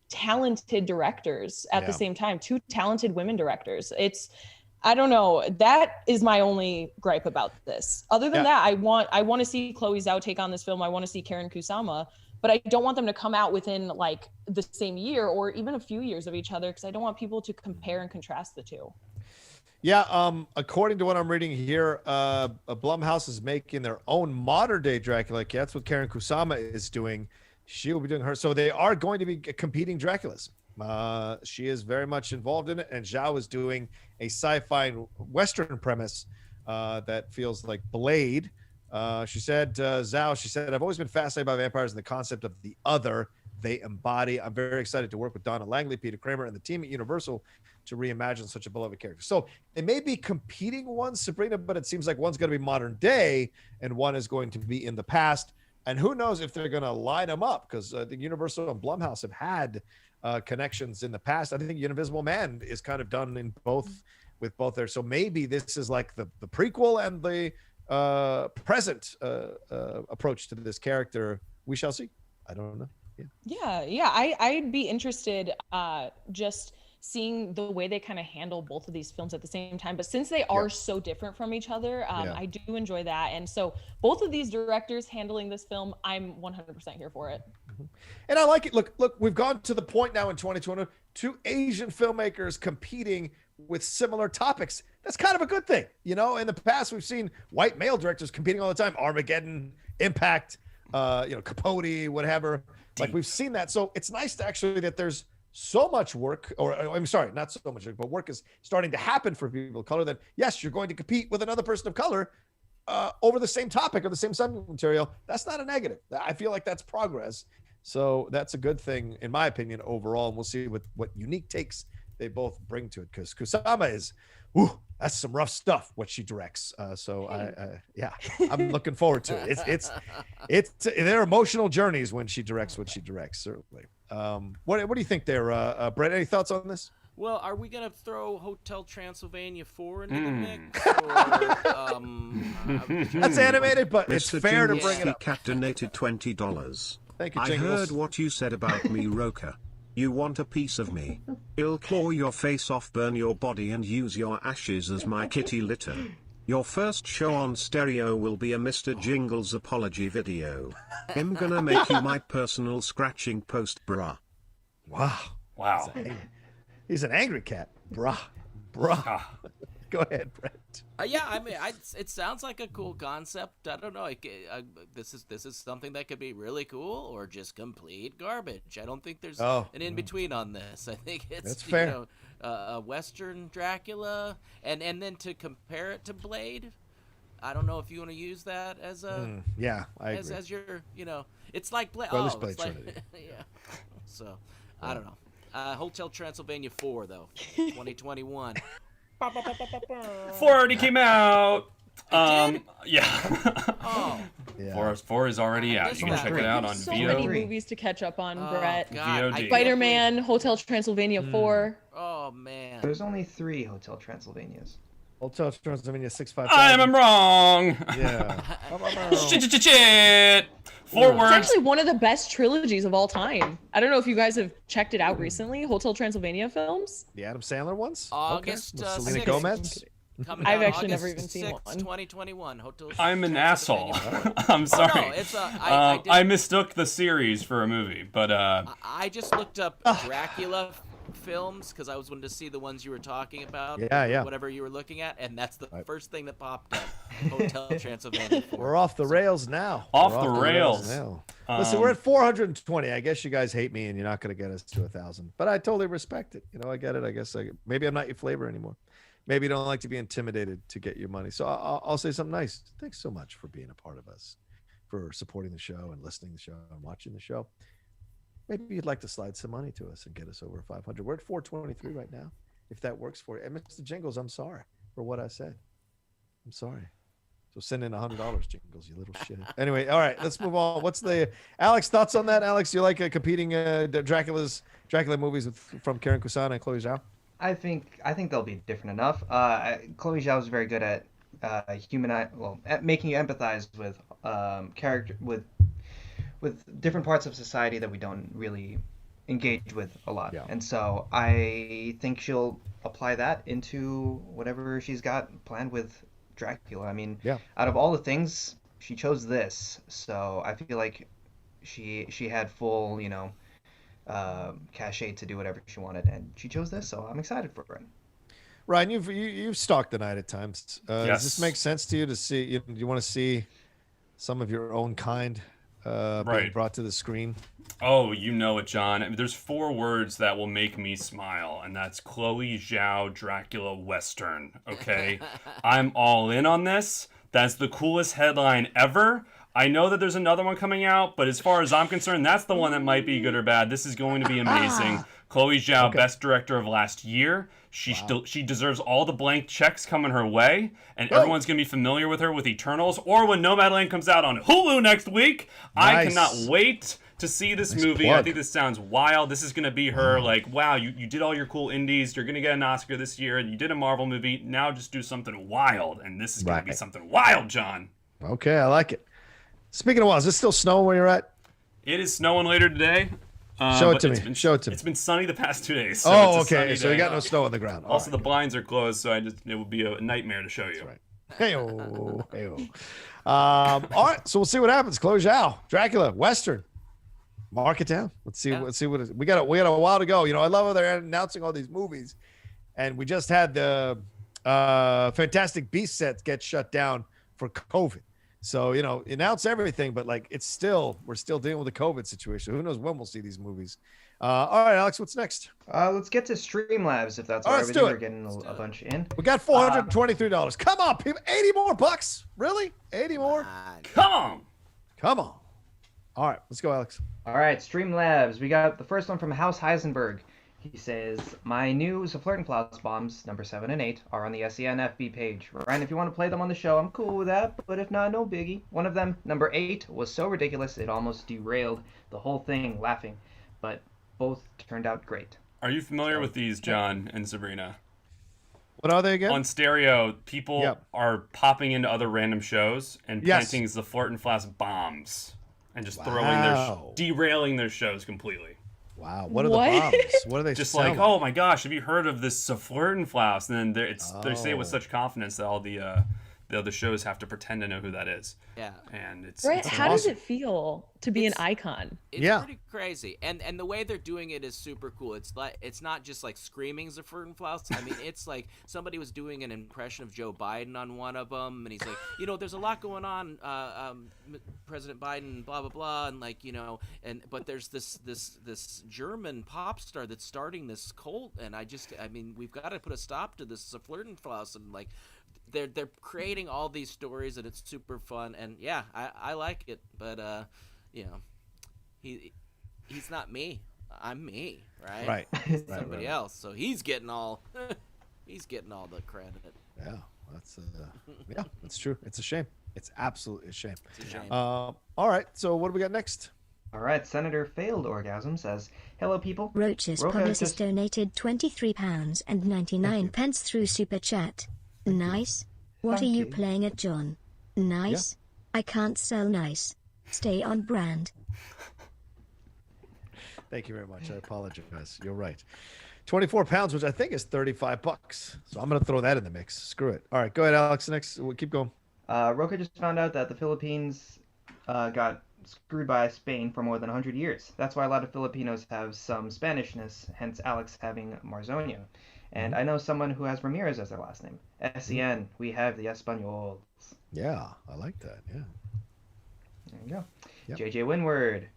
talented directors at the same time, two talented women directors. I don't know. That is my only gripe about this. Other than that, I want to see Chloe Zhao take on this film. I want to see Karen Kusama, but I don't want them to come out within like the same year or even a few years of each other, because I don't want people to compare and contrast the two. Yeah, according to what I'm reading here, Blumhouse is making their own modern day Dracula. That's what Karen Kusama is doing. She will be doing her. So they are going to be competing Draculas. She is very much involved in it, and Zhao is doing a sci-fi Western premise that feels like Blade. She said, I've always been fascinated by vampires and the concept of the other they embody. I'm very excited to work with Donna Langley, Peter Kramer, and the team at Universal to reimagine such a beloved character. So it may be competing ones, Sabrina, but it seems like one's going to be modern day and one is going to be in the past. And who knows if they're going to line them up, because the Universal and Blumhouse have had connections in the past. I think Invisible Man is kind of done in both with both there. So maybe this is like the prequel and the present approach to this character. We shall see. I don't know. Yeah. I'd be interested just seeing the way they kind of handle both of these films at the same time. But since they are so different from each other, I do enjoy that. And so both of these directors handling this film, I'm 100% here for it. And I like it. Look, we've gone to the point now in 2020, two Asian filmmakers competing with similar topics. That's kind of a good thing. You know, in the past, we've seen white male directors competing all the time. Armageddon, Impact, Capote, whatever. Like we've seen that. So it's nice to actually that there's so much work, or I'm sorry, not so much work, but work is starting to happen for people of color that, yes, you're going to compete with another person of color over the same topic or the same subject material. That's not a negative. I feel like that's progress. So that's a good thing, in my opinion, overall. And we'll see what unique takes they both bring to it, because Kusama is, that's some rough stuff, what she directs. I'm looking forward to it. It's they're emotional journeys when she directs what she directs, certainly. What do you think there, Brett? Any thoughts on this? Well, are we gonna throw Hotel Transylvania 4 into the mix? Or, that's animated, but Mr. it's fair to bring it up. Cat donated $20. Thank you, I Jingles. heard what you said about me, Rocha. You want a piece of me. I'll claw your face off, burn your body, and use your ashes as my kitty litter. Your first show on stereo will be a Mr. Jingles apology video. I'm gonna make you my personal scratching post, bruh. Wow. He's an angry cat. Bruh. Go ahead, Brett. I mean, it sounds like a cool concept. I don't know. This is something that could be really cool or just complete garbage. I don't think there's an in between on this. I think it's that's fair. A Western Dracula, and then to compare it to Blade. I don't know if you want to use that as a I agree. as your it's like Blade. Well, Blade Trinity. Yeah. So I don't know. Hotel Transylvania 4 though, 2021. 4 already came out. Yeah. Oh. Yeah. 4 is already out. You can check it out on so VOD. So many movies to catch up on, Brett. VOD. Spider-Man, Hotel Transylvania 4. Oh man. There's only 3 Hotel Transylvanias. Hotel Transylvania 655. I'm wrong. Yeah. Shit. 4 words. It's actually one of the best trilogies of all time. I don't know if you guys have checked it out recently. Hotel Transylvania films. The Adam Sandler ones. August. Selena Gomez. I've actually never even seen 6th, one. 2021. Hotel. I'm an asshole. I'm sorry. Oh, no, it's I mistook the series for a movie, but I just looked up Dracula films because I was wanting to see the ones you were talking about. Yeah. Whatever you were looking at, and that's the first thing that popped up. Hotel Transylvania 4. We're off the rails now. Off the rails now. Listen, we're at 420. I guess you guys hate me, and you're not going to get us to 1,000. But I totally respect it. I get it. I guess maybe I'm not your flavor anymore. Maybe you don't like to be intimidated to get your money. So I'll say something nice. Thanks so much for being a part of us, for supporting the show and listening to the show and watching the show. Maybe you'd like to slide some money to us and get us over 500. We're at 423 right now, if that works for you. And Mr. Jingles, I'm sorry for what I said. I'm sorry. So send in $100, Jingles, you little shit. Anyway, all right, let's move on. What's the Alex thoughts on that? Alex, you like competing Dracula movies from Karen Kusama and Chloe Zhao? I think they'll be different enough. Chloe Zhao is very good at at making you empathize with character with different parts of society that we don't really engage with a lot. Yeah. And so I think she'll apply that into whatever she's got planned with Dracula. I mean, out of all the things, she chose this. So I feel like she had full, cachet to do whatever she wanted, and she chose this, so I'm excited for it. Ryan, you've stalked the night at times. Does this make sense to you to see? You want to see some of your own kind being brought to the screen? Oh, you know it, John. I mean, there's 4 words that will make me smile, and that's Chloe Zhao Dracula Western. Okay, I'm all in on this. That's the coolest headline ever. I know that there's another one coming out, but as far as I'm concerned, that's the one that might be good or bad. This is going to be amazing. Chloe Zhao, Best Director of last year. She deserves all the blank checks coming her way, and everyone's going to be familiar with her with Eternals, or when Nomadland comes out on Hulu next week. Nice. I cannot wait to see this movie. Plug. I think this sounds wild. This is going to be her like, wow, you did all your cool indies. You're going to get an Oscar this year. You did a Marvel movie. Now just do something wild, and this is going to be something wild, John. Okay, I like it. Speaking of wild, is it still snowing where you're at? It is snowing later today. Show it to me. Show it to me. It's been sunny the past 2 days. So okay. So you got no snow on the ground. Also, the blinds are closed, so it would be a nightmare to show you. That's right. Hey-o. All right, so we'll see what happens. Chloe Zhao, Dracula, Western. Mark it down. Let's see what we got. We got a while to go. I love how they're announcing all these movies, and we just had the Fantastic Beasts sets get shut down for COVID. So, announce everything, but we're still dealing with the COVID situation. Who knows when we'll see these movies? All right, Alex, what's next? Let's get to Streamlabs, if that's all right. Let's do it. We're getting a bunch in. We got $423. Come on, people. 80 more bucks. Really? 80 more? Come on. All right, let's go, Alex. All right, Streamlabs. We got the first one from House Heisenberg. He says, my new Flirtenflaus bombs, number 7 and 8, are on the SEN FB page. Ryan, if you want to play them on the show, I'm cool with that, but if not, no biggie. One of them, number 8, was so ridiculous it almost derailed the whole thing laughing, but both turned out great. Are you familiar with these, John and Sabrina? What are they again? On stereo, people are popping into other random shows and planting the Flirtenflaus bombs and just derailing their shows completely. Wow, what are the bombs? What are they just like? Oh my gosh, have you heard of this Flirtenflaus? And then they say it with such confidence that all the other shows have to pretend to know who that is. Yeah, right. And it's How awesome. does it feel to be an icon? It's pretty crazy, and the way they're doing it is super cool. It's not just like screaming Flirtenflaus. I mean, it's like somebody was doing an impression of Joe Biden on one of them, and he's like, there's a lot going on, President Biden, blah blah blah, and but there's this German pop star that's starting this cult, and we've got to put a stop to this Flirtenflaus, and they're creating all these stories, and it's super fun, and I like it, but he's not me. I'm me, right? Right. He's somebody else, so he's getting all the credit. Yeah, that's true. It's a shame. It's absolutely a shame. It's a shame. All right, so what do we got next? All right, Senator Failed Orgasm says, hello, people. Rocha's publicist donated £23.99 through Super Chat. Nice. What Thank are you you. playing at, John? Nice. I can't sell nice. Stay on brand. Thank you very much. I apologize. You're right. 24 pounds, which I think is $35. So I'm going to throw that in the mix. Screw it. All right, go ahead, Alex. Next, we'll keep going. Rocha just found out that the Philippines got screwed by Spain for more than 100 years. That's why a lot of Filipinos have some Spanishness, hence Alex having Marzonio. And I know someone who has Ramirez as their last name. SEN, we have the Españols. Yeah, I like that. Yeah. There you go. Yep. JJ Winward.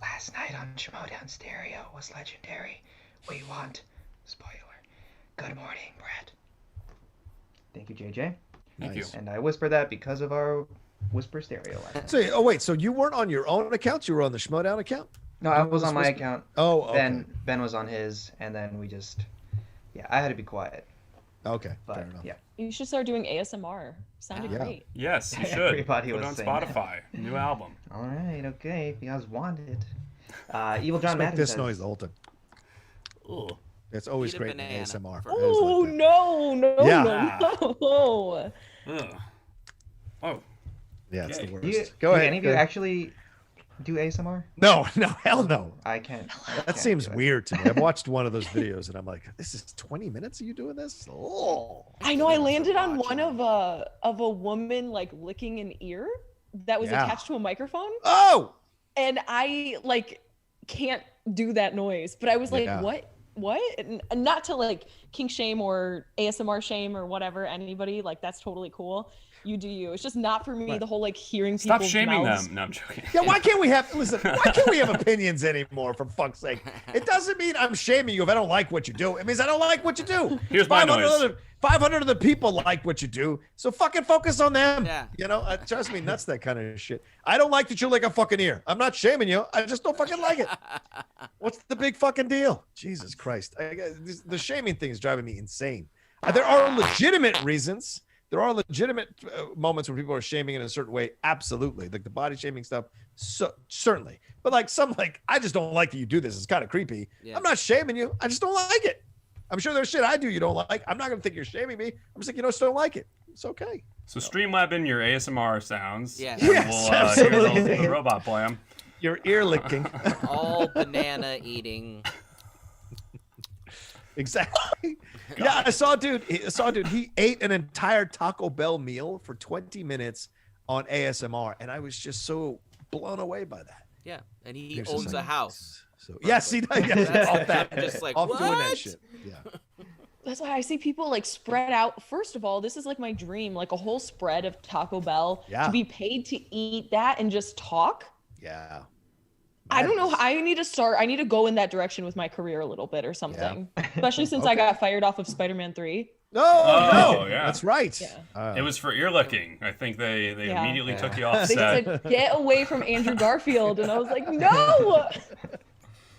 Last night on SCHMOEDOWN Stereo was legendary. We want, spoiler, good morning, Brett. Thank you, JJ. Thank you. And I whisper that because of our Whisper Stereo last night. So, so you weren't on your own account? You were on the SCHMOEDOWN account? No, I was on my account. Oh, okay. Ben was on his, and then we just... Yeah, I had to be quiet. Okay, But, fair enough. yeah. You should start doing ASMR. Sounded great. Yes, you should. Everybody Put it was on saying Spotify. New album. All right, okay, if you guys want it. Evil John Make Madden this says, noise the whole time. Ugh. It's always Eat a great in banana ASMR. first. Oh, Like that. no. Yeah. No. Ugh. Oh. Yeah, it's Okay. the Do you, worst. Go do ahead. any of you actually do ASMR? No, hell no. I can't. That seems weird to me. I've watched one of those videos and I'm like, this is 20 minutes of you doing this? Oh. I know. I landed on one of a woman like licking an ear that was attached to a microphone. Oh. And I like can't do that noise, but I was like, what? And not to like kink shame or ASMR shame or whatever, anybody, like that's totally cool. You do you. It's just not for me. The whole like hearing people. Stop shaming them. No, I'm joking. Yeah, why can't we have opinions anymore, for fuck's sake? It doesn't mean I'm shaming you if I don't like what you do. It means I don't like what you do. Here's my noise. 500 of the people like what you do, so fucking focus on them. Yeah. You know, trust me, that's that kind of shit. I don't like that you lick a fucking ear. I'm not shaming you. I just don't fucking like it. What's the big fucking deal? Jesus Christ. The shaming thing is driving me insane. There are legitimate reasons. There are legitimate moments where people are shaming in a certain way. Absolutely. Like the body shaming stuff. So certainly. But like I just don't like that you do this. It's kind of creepy. Yeah. I'm not shaming you. I just don't like it. I'm sure there's shit I do you don't like. I'm not going to think you're shaming me. I'm just like, just don't like it. It's okay. So Streamlabbing your ASMR sounds. Yes. Yes, absolutely. Hear the robot play 'em. Your ear licking. All banana eating. Exactly. Yeah, I saw a dude. He ate an entire Taco Bell meal for 20 minutes on ASMR, and I was just so blown away by that. Yeah, and he owns a house. So yes, he does. Yeah, off that. Just like off what? doing that shit. Yeah. That's why I see people like spread out. First of all, this is like my dream, like a whole spread of Taco Bell to be paid to eat that and just talk. Yeah. I don't know. I need to go in that direction with my career a little bit or something, especially since I got fired off of Spider-Man 3. No, yeah. That's right. Yeah. It was for ear licking. I think they immediately took you off They set. said, get away from Andrew Garfield. And I was like, no.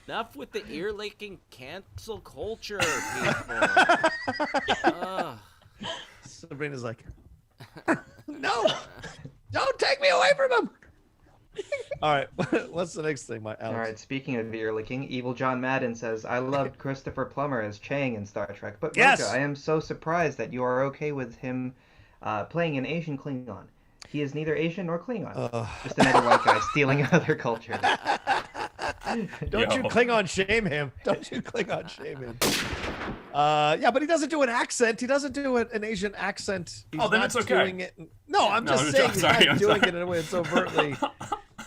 Enough with the ear licking cancel culture, people. Sabrina's like, no, don't take me away from him. All right, what's the next thing, Alex? All right, speaking of ear licking, Evil John Madden says, I loved Christopher Plummer as Chang in Star Trek, but Rocha, I am so surprised that you are okay with him playing an Asian Klingon. He is neither Asian nor Klingon. Just another white guy stealing another culture. Don't you Klingon shame him. Don't you Klingon shame him. Yeah, but he doesn't do an accent. He doesn't do an Asian accent. He's then it's okay. I'm just saying he's not doing it in a way that's overtly...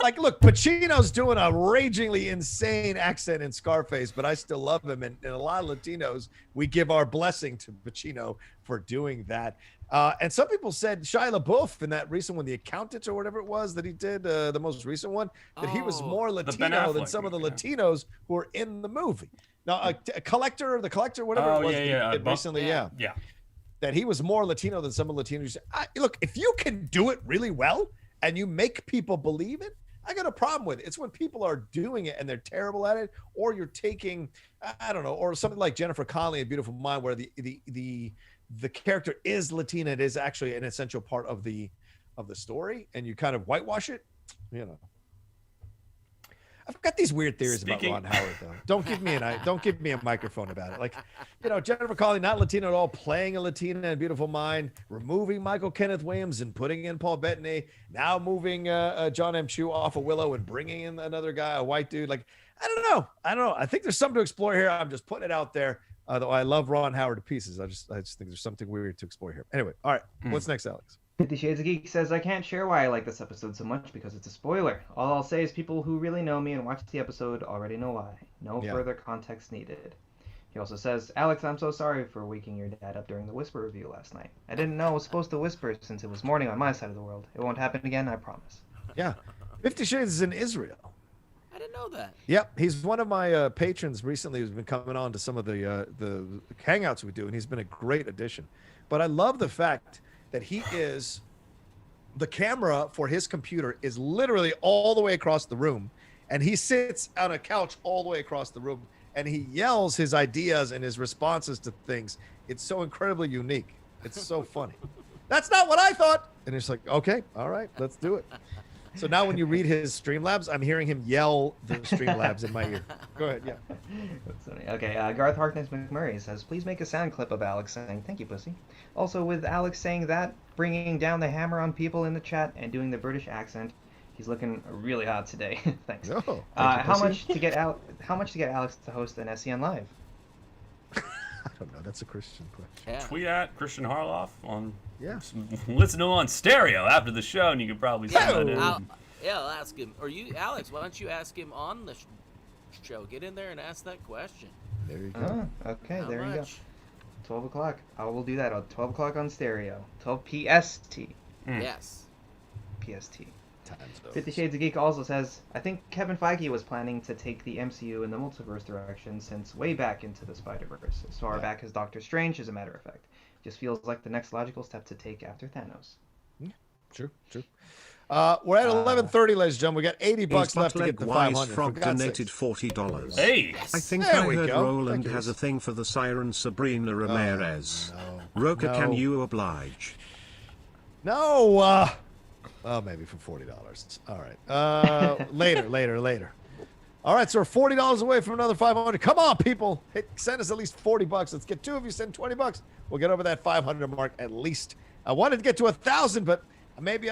Like, look, Pacino's doing a ragingly insane accent in Scarface, but I still love him. And a lot of Latinos, we give our blessing to Pacino for doing that. And some people said Shia LaBeouf in that recent one, The Accountant or whatever it was that he did, the most recent one, that he was more Latino than some of the Latinos who were in the movie. Now, the collector, whatever it was, recently, yeah. That he was more Latino than some of the Latinos. Look, if you can do it really well and you make people believe it, I got a problem with it. It's when people are doing it and they're terrible at it, or you're taking, I don't know, or something like Jennifer Connelly in Beautiful Mind, where the character is Latina. It is actually an essential part of the story, and you kind of whitewash it. I've got these weird theories about Ron Howard, though. Don't give me a microphone about it. Like, Jennifer Connelly, not Latina at all, playing a Latina in Beautiful Mind, removing Michael Kenneth Williams and putting in Paul Bettany, now moving John M. Chu off of Willow and bringing in another guy, a white dude. Like, I don't know. I think there's something to explore here. I'm just putting it out there. Though I love Ron Howard to pieces. I just think there's something weird to explore here. Anyway, all right. What's next, Alex? 50 Shades of Geek says, I can't share why I like this episode so much because it's a spoiler. All I'll say is people who really know me and watch the episode already know why. No further context needed. He also says, Alex, I'm so sorry for waking your dad up during the Whisper review last night. I didn't know I was supposed to whisper since it was morning on my side of the world. It won't happen again, I promise. Yeah. 50 Shades is in Israel. I didn't know that. Yep. He's one of my patrons recently who's been coming on to some of the hangouts we do, and he's been a great addition. But I love the fact that he is, the camera for his computer is literally all the way across the room, and he sits on a couch all the way across the room, and he yells his ideas and his responses to things. It's so incredibly unique. It's so funny. That's not what I thought. And it's like, okay, all right, let's do it. So now when you read his Streamlabs, I'm hearing him yell the Streamlabs in my ear. Go ahead, yeah. That's funny. Okay, Garth Harkness McMurray says, please make a sound clip of Alex saying, thank you, pussy. Also, with Alex saying that, bringing down the hammer on people in the chat and doing the British accent, He's looking really hot today. Thanks. Oh, how much to get Alex to host an SEN Live? I don't know. That's a Christian question. Yeah. Tweet at Christian Harloff on. Yeah. Listen to him on stereo after the show, and you could probably send that in. I'll ask him. Or you, Alex, why don't you ask him on the show? Get in there and ask that question. There you go. Okay, How there you go. much? 12 o'clock. I will do that on 12 o'clock on stereo. 12 PST. Yes. PST. 50 Shades of Geek also says, I think Kevin Feige was planning to take the MCU in the multiverse direction since way back into the Spider-Verse. As far back as Doctor Strange, as a matter of fact. Just feels like the next logical step to take after Thanos. Yeah, true. We're at 11:30, ladies and gentlemen. We got $80 left to get to 500. Frog donated $40. Hey! I think There I we heard go. Roland Thank you. has a thing for the siren Sabrina Ramirez. Rocha, No. can you oblige? No. Well, maybe for $40. All right. Later. All right, so we're $40 away from another 500. Come on, people. Send us at least $40. Let's get two of you. Send $20. We'll get over that 500 mark at least. I wanted to get to 1,000, but maybe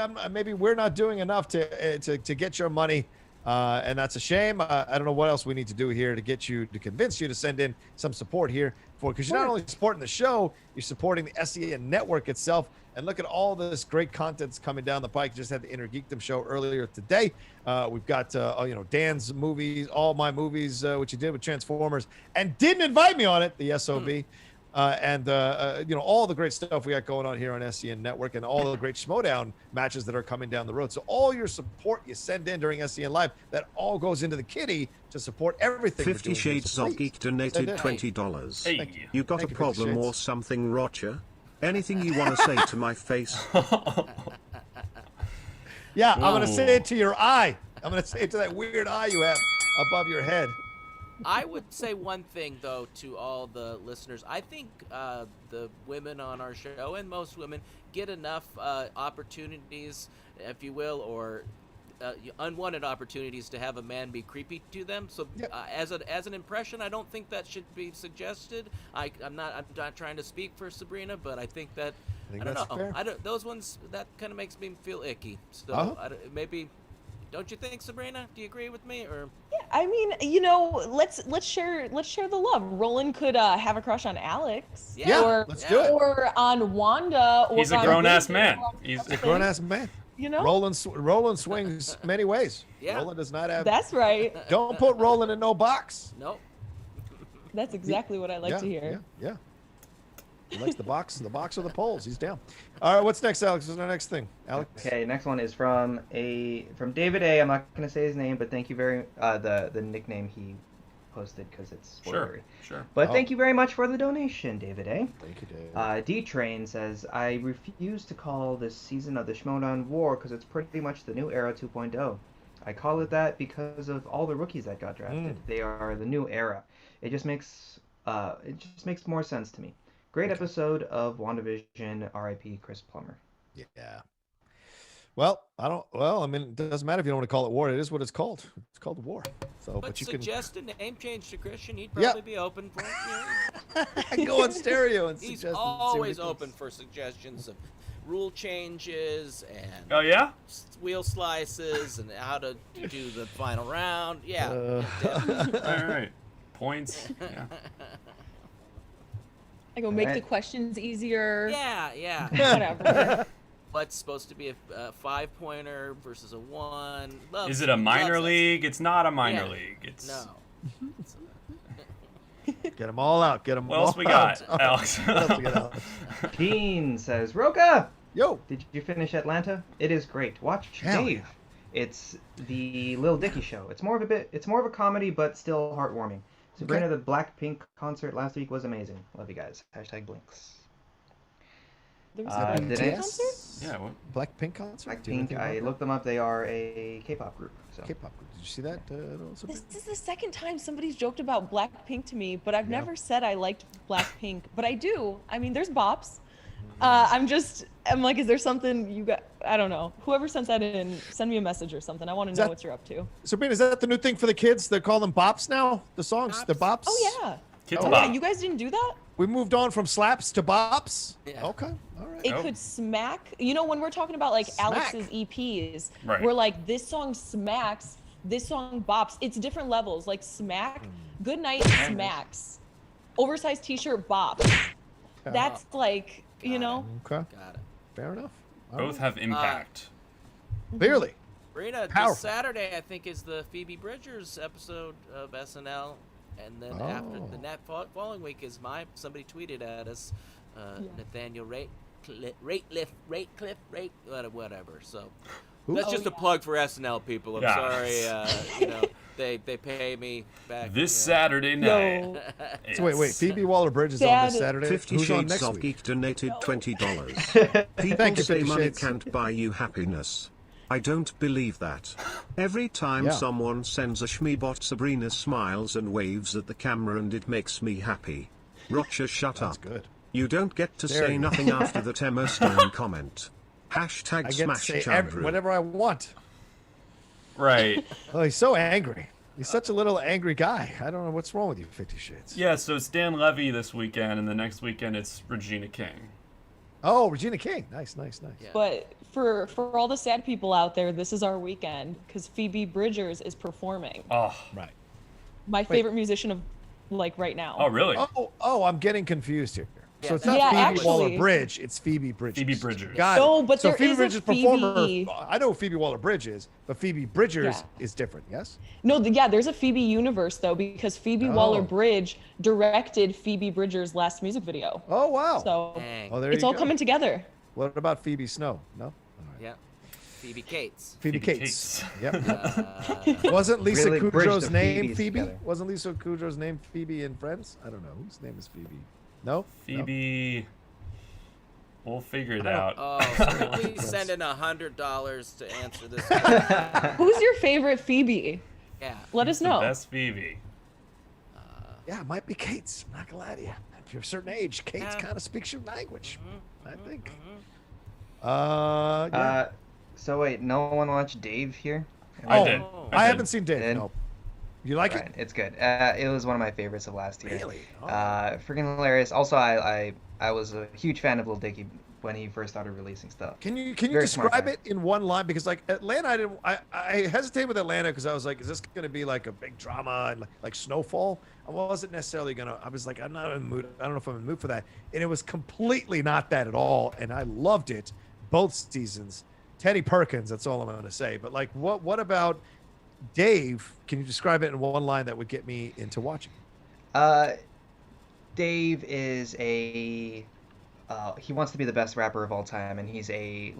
we're not doing enough to get your money, and that's a shame. I don't know what else we need to do here to convince you to send in some support here because you're not only supporting the show, you're supporting the SEN network itself. And look at all this great content's coming down the pike. Just had the Inner Geekdom show earlier today. We've got Dan's movies, all my movies, which he did with Transformers, and didn't invite me on it. The SOB. And all the great stuff we got going on here on SEN Network, and all the great SCHMOEDOWN matches that are coming down the road. So all your support you send in during SEN Live, that all goes into the kitty to support everything. 50 Shades of Geek donated $20. Hey. You got Thank a you, 50 problem or Shades. something, Rocha? Anything you want to say to my face? Yeah, I'm going to say it to your eye. I'm going to say it to that weird eye you have above your head. I would say one thing, though, to all the listeners. I think the women on our show, and most women, get enough opportunities, if you will, or unwanted opportunities to have a man be creepy to them. So as an impression, I don't think that should be suggested. I'm not trying to speak for Sabrina, but I think that I don't know. Fair. Those ones, that kind of makes me feel icky. So maybe. Don't you think, Sabrina? Do you agree with me, or? Yeah, I mean, let's share the love. Roland could have a crush on Alex. Yeah, let's do it. Or on Wanda. Or He's a on grown-ass Lindsey, man. or He's A grown-ass man. Roland swings many ways. Yeah. Roland does not have. That's right. Don't put Roland in no box. Nope. That's exactly what I like to hear. Yeah. He likes the box or the poles. He's down. All right, what's next, Alex? What's our next thing, Alex? Okay, next one is from David A. I'm not going to say his name, but thank you the nickname he posted because it's spoilery. Sure. But thank you very much for the donation, David A. Thank you, Dave. D-Train says, I refuse to call this season of the SCHMOEDOWN War because it's pretty much the new era 2.0. I call it that because of all the rookies that got drafted. They are the new era. It just makes more sense to me. Great episode of WandaVision, R.I.P. Chris Plummer. Yeah. Well, I mean, it doesn't matter if you don't want to call it war. It is what it's called. It's called a war. So, But you suggest a name change to Christian. He'd probably be open for it. can go on stereo and He's suggest. always open for suggestions of rule changes and Oh, yeah? wheel slices and how to do the final round. Yeah. All right. Points. Yeah. I go make the questions easier. Yeah. Whatever. What's supposed to be a 5-pointer versus a 1? Is it a minor league? It's not a minor league. It's No. Get them all out. Get them What all else we out. got, Alex? What else we got, Alex? Keen says, Rocha! Yo. Did you finish Atlanta? It is great. Watch Dave. It's the Lil Dicky show. It's more of a comedy, but still heartwarming. Sabrina, the Blackpink concert last week was amazing. Love you guys. #Blinks. There was a Blackpink concert? Yeah, what? Blackpink concert? Blackpink, I looked them up. They are a K-pop group. So. K-pop group. Did you see that? This is the second time somebody's joked about Blackpink to me, but I've never said I liked Blackpink. But I do. I mean, there's bops. I'm like, is there something you got? I don't know. Whoever sent that in, send me a message or something. I want to know what you're up to. Sabrina, is that the new thing for the kids? They're calling them bops now? The songs? The bops? Oh, yeah. Kids Oh, bop. yeah. You guys didn't do that? We moved on from slaps to bops. Yeah. Okay. All right. It could smack. You know, when we're talking about like Smack. Alex's EPs, Right. we're like, this song smacks, this song bops. It's different levels. Like smack, good night smacks, oversized t-shirt bops. That's like, you know. Okay. Got it. Fair enough. All Both have impact. Clearly. Sabrina, Powerful. this Saturday, I think, is the Phoebe Bridgers episode of SNL. And then after the following week is somebody tweeted at us, Nathaniel Ratecliffe, whatever. So that's just a plug for SNL people. I'm sorry, you know, they pay me back. This Saturday night. So wait, Phoebe Waller-Bridge is on this Saturday. 50 Who's on Shades next of week? Geek donated $20. People Thank you, say 50 money Shades. can't buy you happiness. I don't believe that. Every time someone sends a shmeebot, Sabrina smiles and waves at the camera and it makes me happy. Rocha, shut up. Good. You don't get to There say you nothing after that Emma Stone comment. Hashtag I get to smash say Tandrup. whatever I want. Right. Oh, he's so angry. He's such a little angry guy. I don't know what's wrong with you, 50 Shades. Yeah, so it's Dan Levy this weekend, and the next weekend it's Regina King. Oh, Regina King. Nice. Yeah. But for all the sad people out there, this is our weekend because Phoebe Bridgers is performing. Oh, Right. My favorite musician of like right now. oh, really? Oh, I'm getting confused here. So it's not Yeah, Phoebe actually- Waller-Bridge, it's Phoebe Bridgers. Phoebe Bridgers. Got it. No, but so there Phoebe is a Bridgers Phoebe- performer. I know who Phoebe Waller-Bridge is, but Phoebe Bridgers is different. Yes. No, there's a Phoebe universe though because Phoebe Waller-Bridge directed Phoebe Bridgers' last music video. Oh wow. So Dang. Oh, there it's you all go. coming together. What about Phoebe Snow? No. Yeah. Phoebe Cates. Phoebe Phoebe Cates. Cates. Yep. Wasn't Lisa Really bridge Kudrow's the name Phoebes Phoebe? together. Wasn't Lisa Kudrow's name Phoebe in Friends? I don't know. Whose name is Phoebe? No? Phoebe. We'll figure it out. Oh, so please send in $100 to answer this question. Who's your favorite Phoebe? Yeah. Let us The know. best Phoebe. Yeah, it might be Kate's. I'm not gonna lie to you. If you're a certain age, Kate's Yeah. kind of speaks your language. I think. Mm-hmm. Yeah. So wait, no one watched Dave here? I did. I did. haven't seen Dave. Did? No. You like Right, it? it's good. It was one of my favorites of last year. Really? Oh. Freaking hilarious. Also, I was a huge fan of Lil Dicky when he first started releasing stuff. Can you Very smart describe guy. it in one line? Because like Atlanta, I hesitated with Atlanta because I was like, is this gonna be like a big drama and like Snowfall? I wasn't necessarily gonna. I was like, I'm not in the mood. I don't know if I'm in the mood for that. And it was completely not that at all. And I loved it, both seasons. Teddy Perkins. That's all I'm gonna say. But like, what about Dave? Can you describe it in one line that would get me into watching? Dave is he wants to be the best rapper of all time, and he's a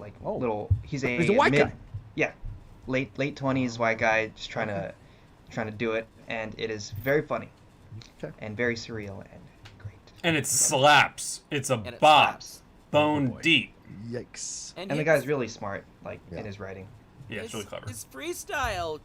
he's a white guy. Yeah, late 20s white guy just trying to do it, and it is very funny, and very surreal and great. And it slaps. It's a it bop. slaps. Bone deep. Yikes! And the guy's really smart, in his writing. Yeah, it's really clever. His freestyle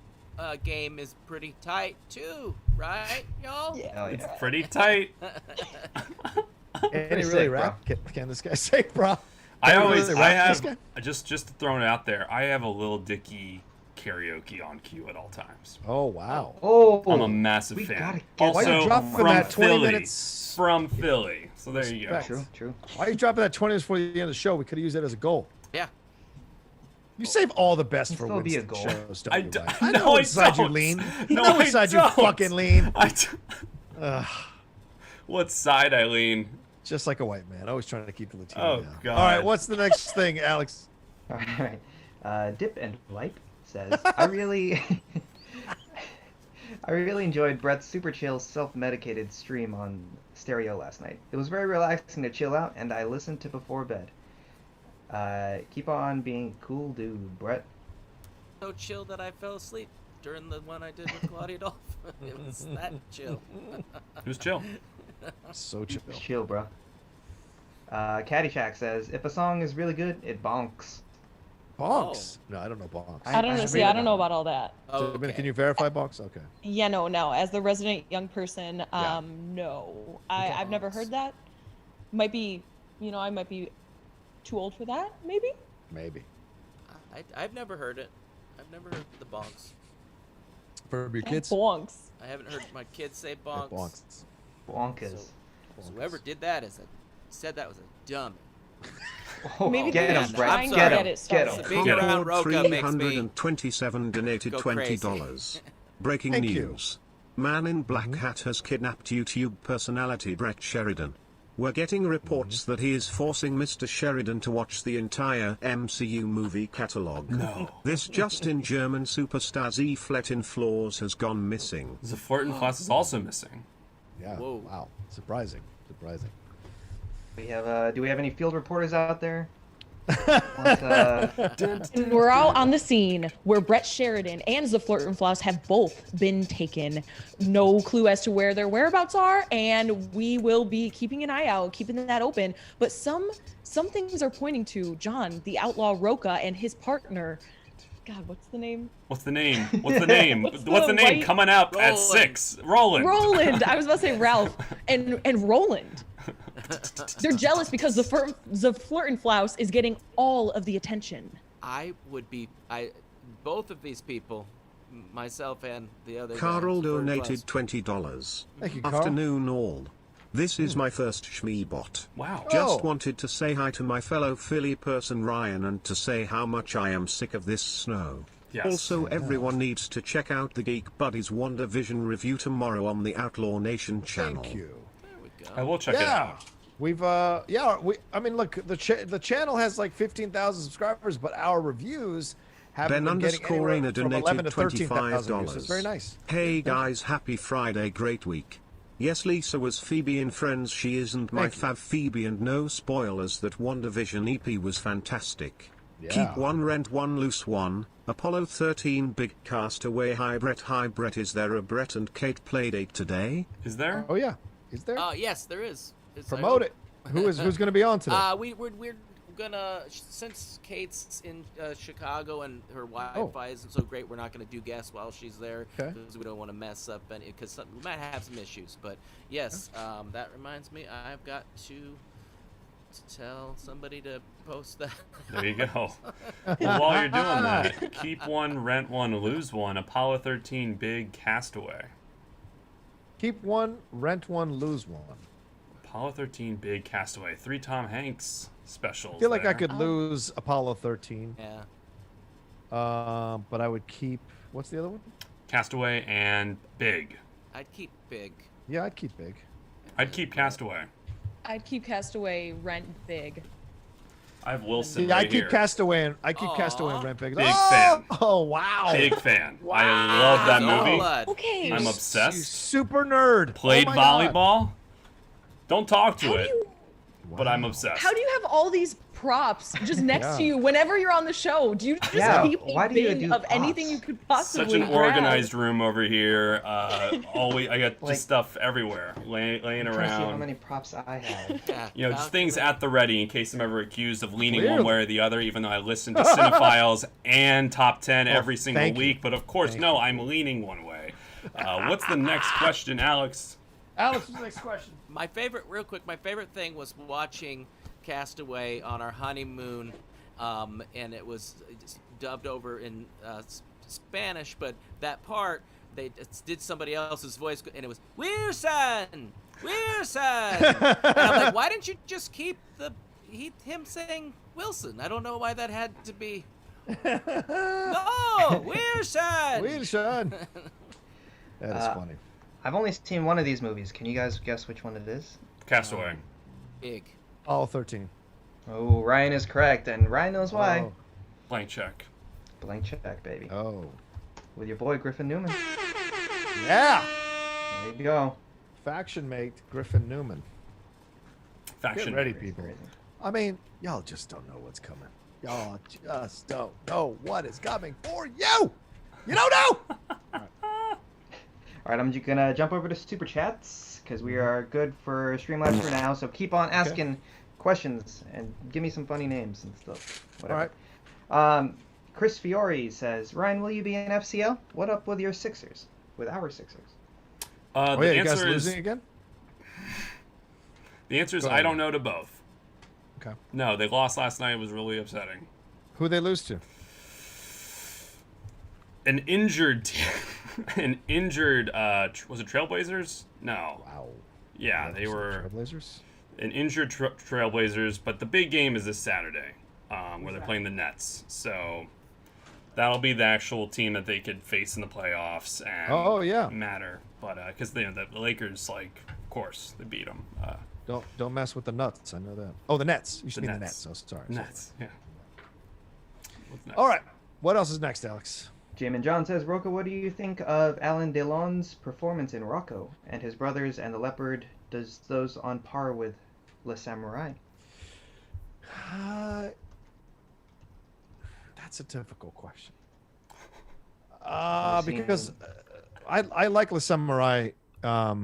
game is pretty tight too, right, y'all? Yeah. Hell It's yeah. pretty tight. Can he really sick, bro. rap? Can this guy sing, bro? I Can he always, really I rap, this have, guy? just throwing it out there, I have a Lil Dicky karaoke on cue at all times. Oh wow! Oh, I'm a massive we fan. gotta get Why you Also dropping from that 20 Philly. minutes? From Philly. So there you go. Respect. True. Why are you dropping that 20 minutes before the end of the show? We could have used that as a goal. Yeah. You save all the best Can for still be a Winston goal. shows, don't I you, d- Ryan? I no, know I which side you don't. lean. You No, know which I side you don't. fucking lean. What side I lean? Just like a white man, always trying to keep the Latino Oh, down. God. All right, what's the next thing, Alex? All right. Dip and Wipe says, I really enjoyed Brett's super chill self-medicated stream on stereo last night. It was very relaxing to chill out, and I listened to before bed. Keep on being cool, dude, Brett. So chill that I fell asleep during the one I did with Claudia Dolph. It was that chill. Who's chill? So chill. Chill, bro. Caddyshack says, if a song is really good, it bonks. Bonks? No, I don't know bonks. I don't know. See, I don't know about all that. Can you verify bonks? Okay. Yeah, no. As the resident young person, no. I've never heard that. Might be, I might be too old for that, maybe? Maybe. I've never heard it. I've never heard the bonks. For your kids? Bonks. I haven't heard my kids say bonks. Bonks. Bonkers. Whoever did that said that was a dummy. Maybe Get they're him, just Brett. trying to Get get him. it started. Being around Concord Rocha makes me 327 donated go $20. Breaking Thank you. news. Man in black hat has kidnapped YouTube personality Brett Sheridan. We're getting reports that he is forcing Mr. Sheridan to watch the entire MCU movie catalog. No. This just in, German superstar Z Fletin Flaws has gone missing. The Flirtenfloss is also missing. Yeah. Whoa. Wow. Surprising. We have do we have any field reporters out there? And we're all on the scene where Brett Sheridan and the Flirtenfloss have both been taken. No clue as to where their whereabouts are, and we will be keeping an eye out, keeping that open. But some things are pointing to John, the outlaw Rocha, and his partner. God, what's the name? What's the name? What's the name? What's What's the the name white- coming up at Roland. 6? Roland. Roland. I was about to say Ralph and Roland. They're jealous because the Flirtenfloss is getting all of the attention. Both of these people, myself and the other Carl guy, donated Flirtenfloss. $20. Thank you, Carl. Afternoon all. This is my first Shmeebot. Wow. Just Oh. wanted to say hi to my fellow Philly person Ryan and to say how much I am sick of this snow. Yes. Also, everyone needs to check out the Geek Buddies WandaVision review tomorrow on the Outlaw Nation channel. Thank you. There we go. I will check it out. We've I mean, look, the channel has like 15,000 subscribers, but our reviews have Ben been getting underscore anywhere Raina from 11 to donated 13,000 views. $25. It's very nice. Hey guys, happy Friday, great week. Yes, Lisa was Phoebe in Friends. She isn't my Thank you. fave Phoebe, and no spoilers that WandaVision EP was fantastic. Yeah. Keep one, rent one, loose one. Apollo 13 big castaway. Hi Brett, is there a Brett and Kate playdate today? Is there? Oh yeah, is there? Yes, there is. Promote it. Who's going to be on today? We're gonna, since Kate's in Chicago and her Wi-Fi isn't so great, we're not gonna do guests while she's there Okay. because we don't want to mess up any, because we might have some issues. But yes, that reminds me, I've got to tell somebody to post that. There you go. Well, while you're doing that, keep one, rent one, lose one. Apollo 13 big castaway. Keep one, rent one, lose one. Apollo 13 big castaway. 3 Tom Hanks specials. I feel like I there. could lose Apollo 13, Yeah. but I would keep. What's the other one? Castaway and big. I'd keep big. Yeah, I'd keep big. I'd keep Castaway. I'd keep Castaway, rent big. I have Wilson Yeah, right I keep here. Castaway and Castaway and rent big. Big oh! fan. Oh wow! Big fan. I love that No movie. blood. Okay. I'm You obsessed. super nerd. Played Oh my God. volleyball. Don't talk to How do it, you- but I'm obsessed. How do you have all these props just next Yeah. to you whenever you're on the show? Do you just Yeah, keep a why do you bin do of anything props? you could possibly Such an grab? organized room over here. Always, I got Like- just stuff everywhere, laying I'm trying to see how around. many props I have. Yeah. You know, just things at the ready in case I'm ever accused of leaning Clearly. one way or the other, even though I listen to Cinephiles and Top 10 every single thank you. week. But of course, no, I'm leaning one way. What's the next question, Alex? Alex, next question. My favorite thing was watching Castaway on our honeymoon, and it was dubbed over in Spanish, but that part they did somebody else's voice, and it was Wilson. And I'm like, why didn't you just keep him saying Wilson? I don't know why that had to be. No, Wilson. Wilson. That is funny. I've only seen one of these movies. Can you guys guess which one it is? Castaway. Big. All 13. Oh, Ryan is correct, and Ryan knows why. Oh. Blank check. Blank check, baby. Oh. With your boy Griffin Newman. Yeah. There you go. Faction mate Griffin Newman. Faction. Get ready, people. I mean, y'all just don't know what's coming. Y'all just don't know what is coming for you. You don't know. All right, I'm just gonna jump over to super chats because we are good for Streamlabs for now. So keep on asking questions and give me some funny names and stuff. Whatever. All right. Chris Fiore says, Ryan, will you be in FCL? What up with your Sixers? With our Sixers? Oh The yeah, you guys answer is losing again? the answer is Go I ahead. don't know to both. Okay. No, they lost last night. It was really upsetting. Who they lose to? An injured was it Trailblazers? No. Wow. Yeah, they were Trailblazers. An injured Trailblazers, but the big game is this Saturday, where they're playing the Nets. So that'll be the actual team that they could face in the playoffs and matter. But because the Lakers, like, of course, they beat them. Don't mess with the nuts. I know that. Oh, the Nets. You should mean the Nets. Oh, sorry. Nets. Yeah. All right. What else is next, Alex? Jamin John says, Rocha, what do you think of Alain Delon's performance in Rocco and his brothers and the Leopard? Does those on par with Le Samurai? That's a difficult question. Because I like Le Samurai. I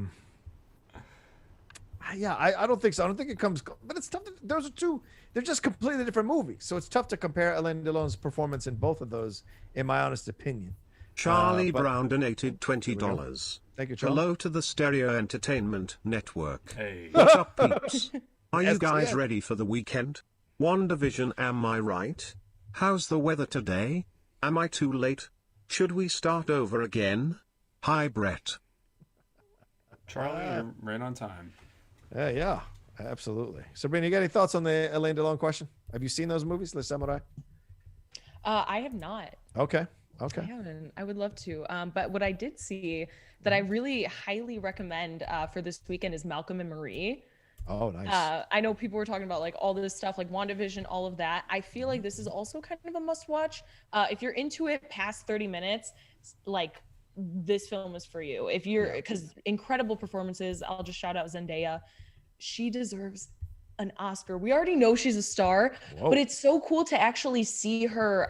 don't think so. I don't think it comes, but it's tough. Those are two. They're just completely different movies, so it's tough to compare Alain Delon's performance in both of those, in my honest opinion. Charlie Brown donated $20. Thank you, Charlie. Hello to the Stereo Entertainment Network. Hey. What's up, peeps? Are you guys ready for the weekend? WandaVision, am I right? How's the weather today? Am I too late? Should we start over again? Hi, Brett. Charlie, you're right on time. Yeah, absolutely. Sabrina, you got any thoughts on the Alain Delon question? Have you seen those movies, Le Samurai? I have not. Okay. I haven't. I would love to. But what I did see that I really highly recommend for this weekend is Malcolm and Marie. Oh, nice. I know people were talking about like all this stuff, like WandaVision, all of that. I feel like this is also kind of a must watch. If you're into it past 30 minutes, like this film is for you. If you're, because incredible performances. I'll just shout out Zendaya. She deserves an Oscar. We already know she's a star, but it's so cool to actually see her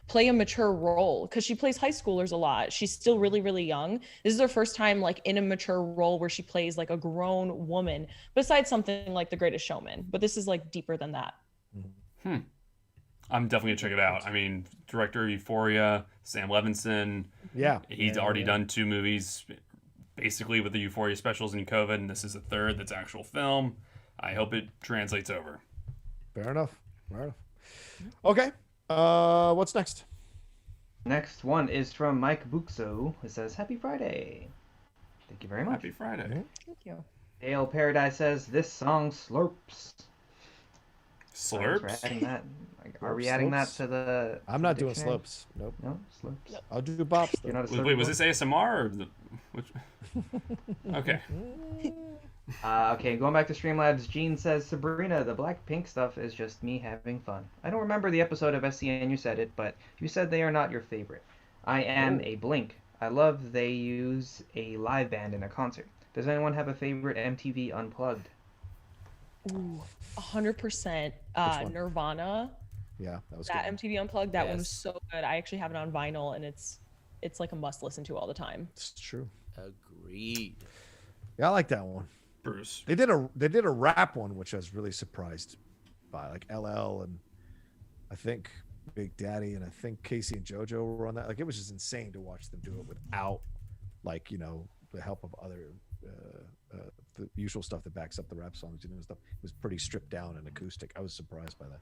play a mature role, because she plays high schoolers a lot. She's still really, really young. This is her first time like in a mature role where she plays like a grown woman, besides something like The Greatest Showman. But this is like deeper than that. I'm definitely gonna check it out. I mean, director of Euphoria, Sam Levinson. Yeah. He's already done 2 movies basically with the Euphoria specials in COVID, and this is the 3rd that's actual film. I hope it translates over. Fair enough. Okay. What's next? Next one is from Mike Buxo, who says, Happy Friday. Thank you very much. Happy Friday. Thank you. Ale Paradise says, this song slurps. Slurps? We're adding that. Are we adding that to the... I'm not doing slopes. Nope. No, slurps. Nope. I'll do bops. You're not a Wait, was this ASMR or which? Okay. Okay, going back to Streamlabs, Gene says, Sabrina, the black pink stuff is just me having fun. I don't remember the episode of SCN you said it, but you said they are not your favorite. I am a Blink. I love they use a live band in a concert. Does anyone have a favorite MTV Unplugged? Ooh, 100%. Nirvana. Yeah, that was that good. MTV Unplugged. That one was so good. I actually have it on vinyl, and it's like a must listen to all the time. It's true. Agreed. Yeah, I like that one. Bruce. They did a rap one, which I was really surprised by, like LL and I think Big Daddy and I think Casey and JoJo were on that. Like, it was just insane to watch them do it without, like, you know, the help of other the usual stuff that backs up the rap songs, you know, stuff. It was pretty stripped down and acoustic. I was surprised by that.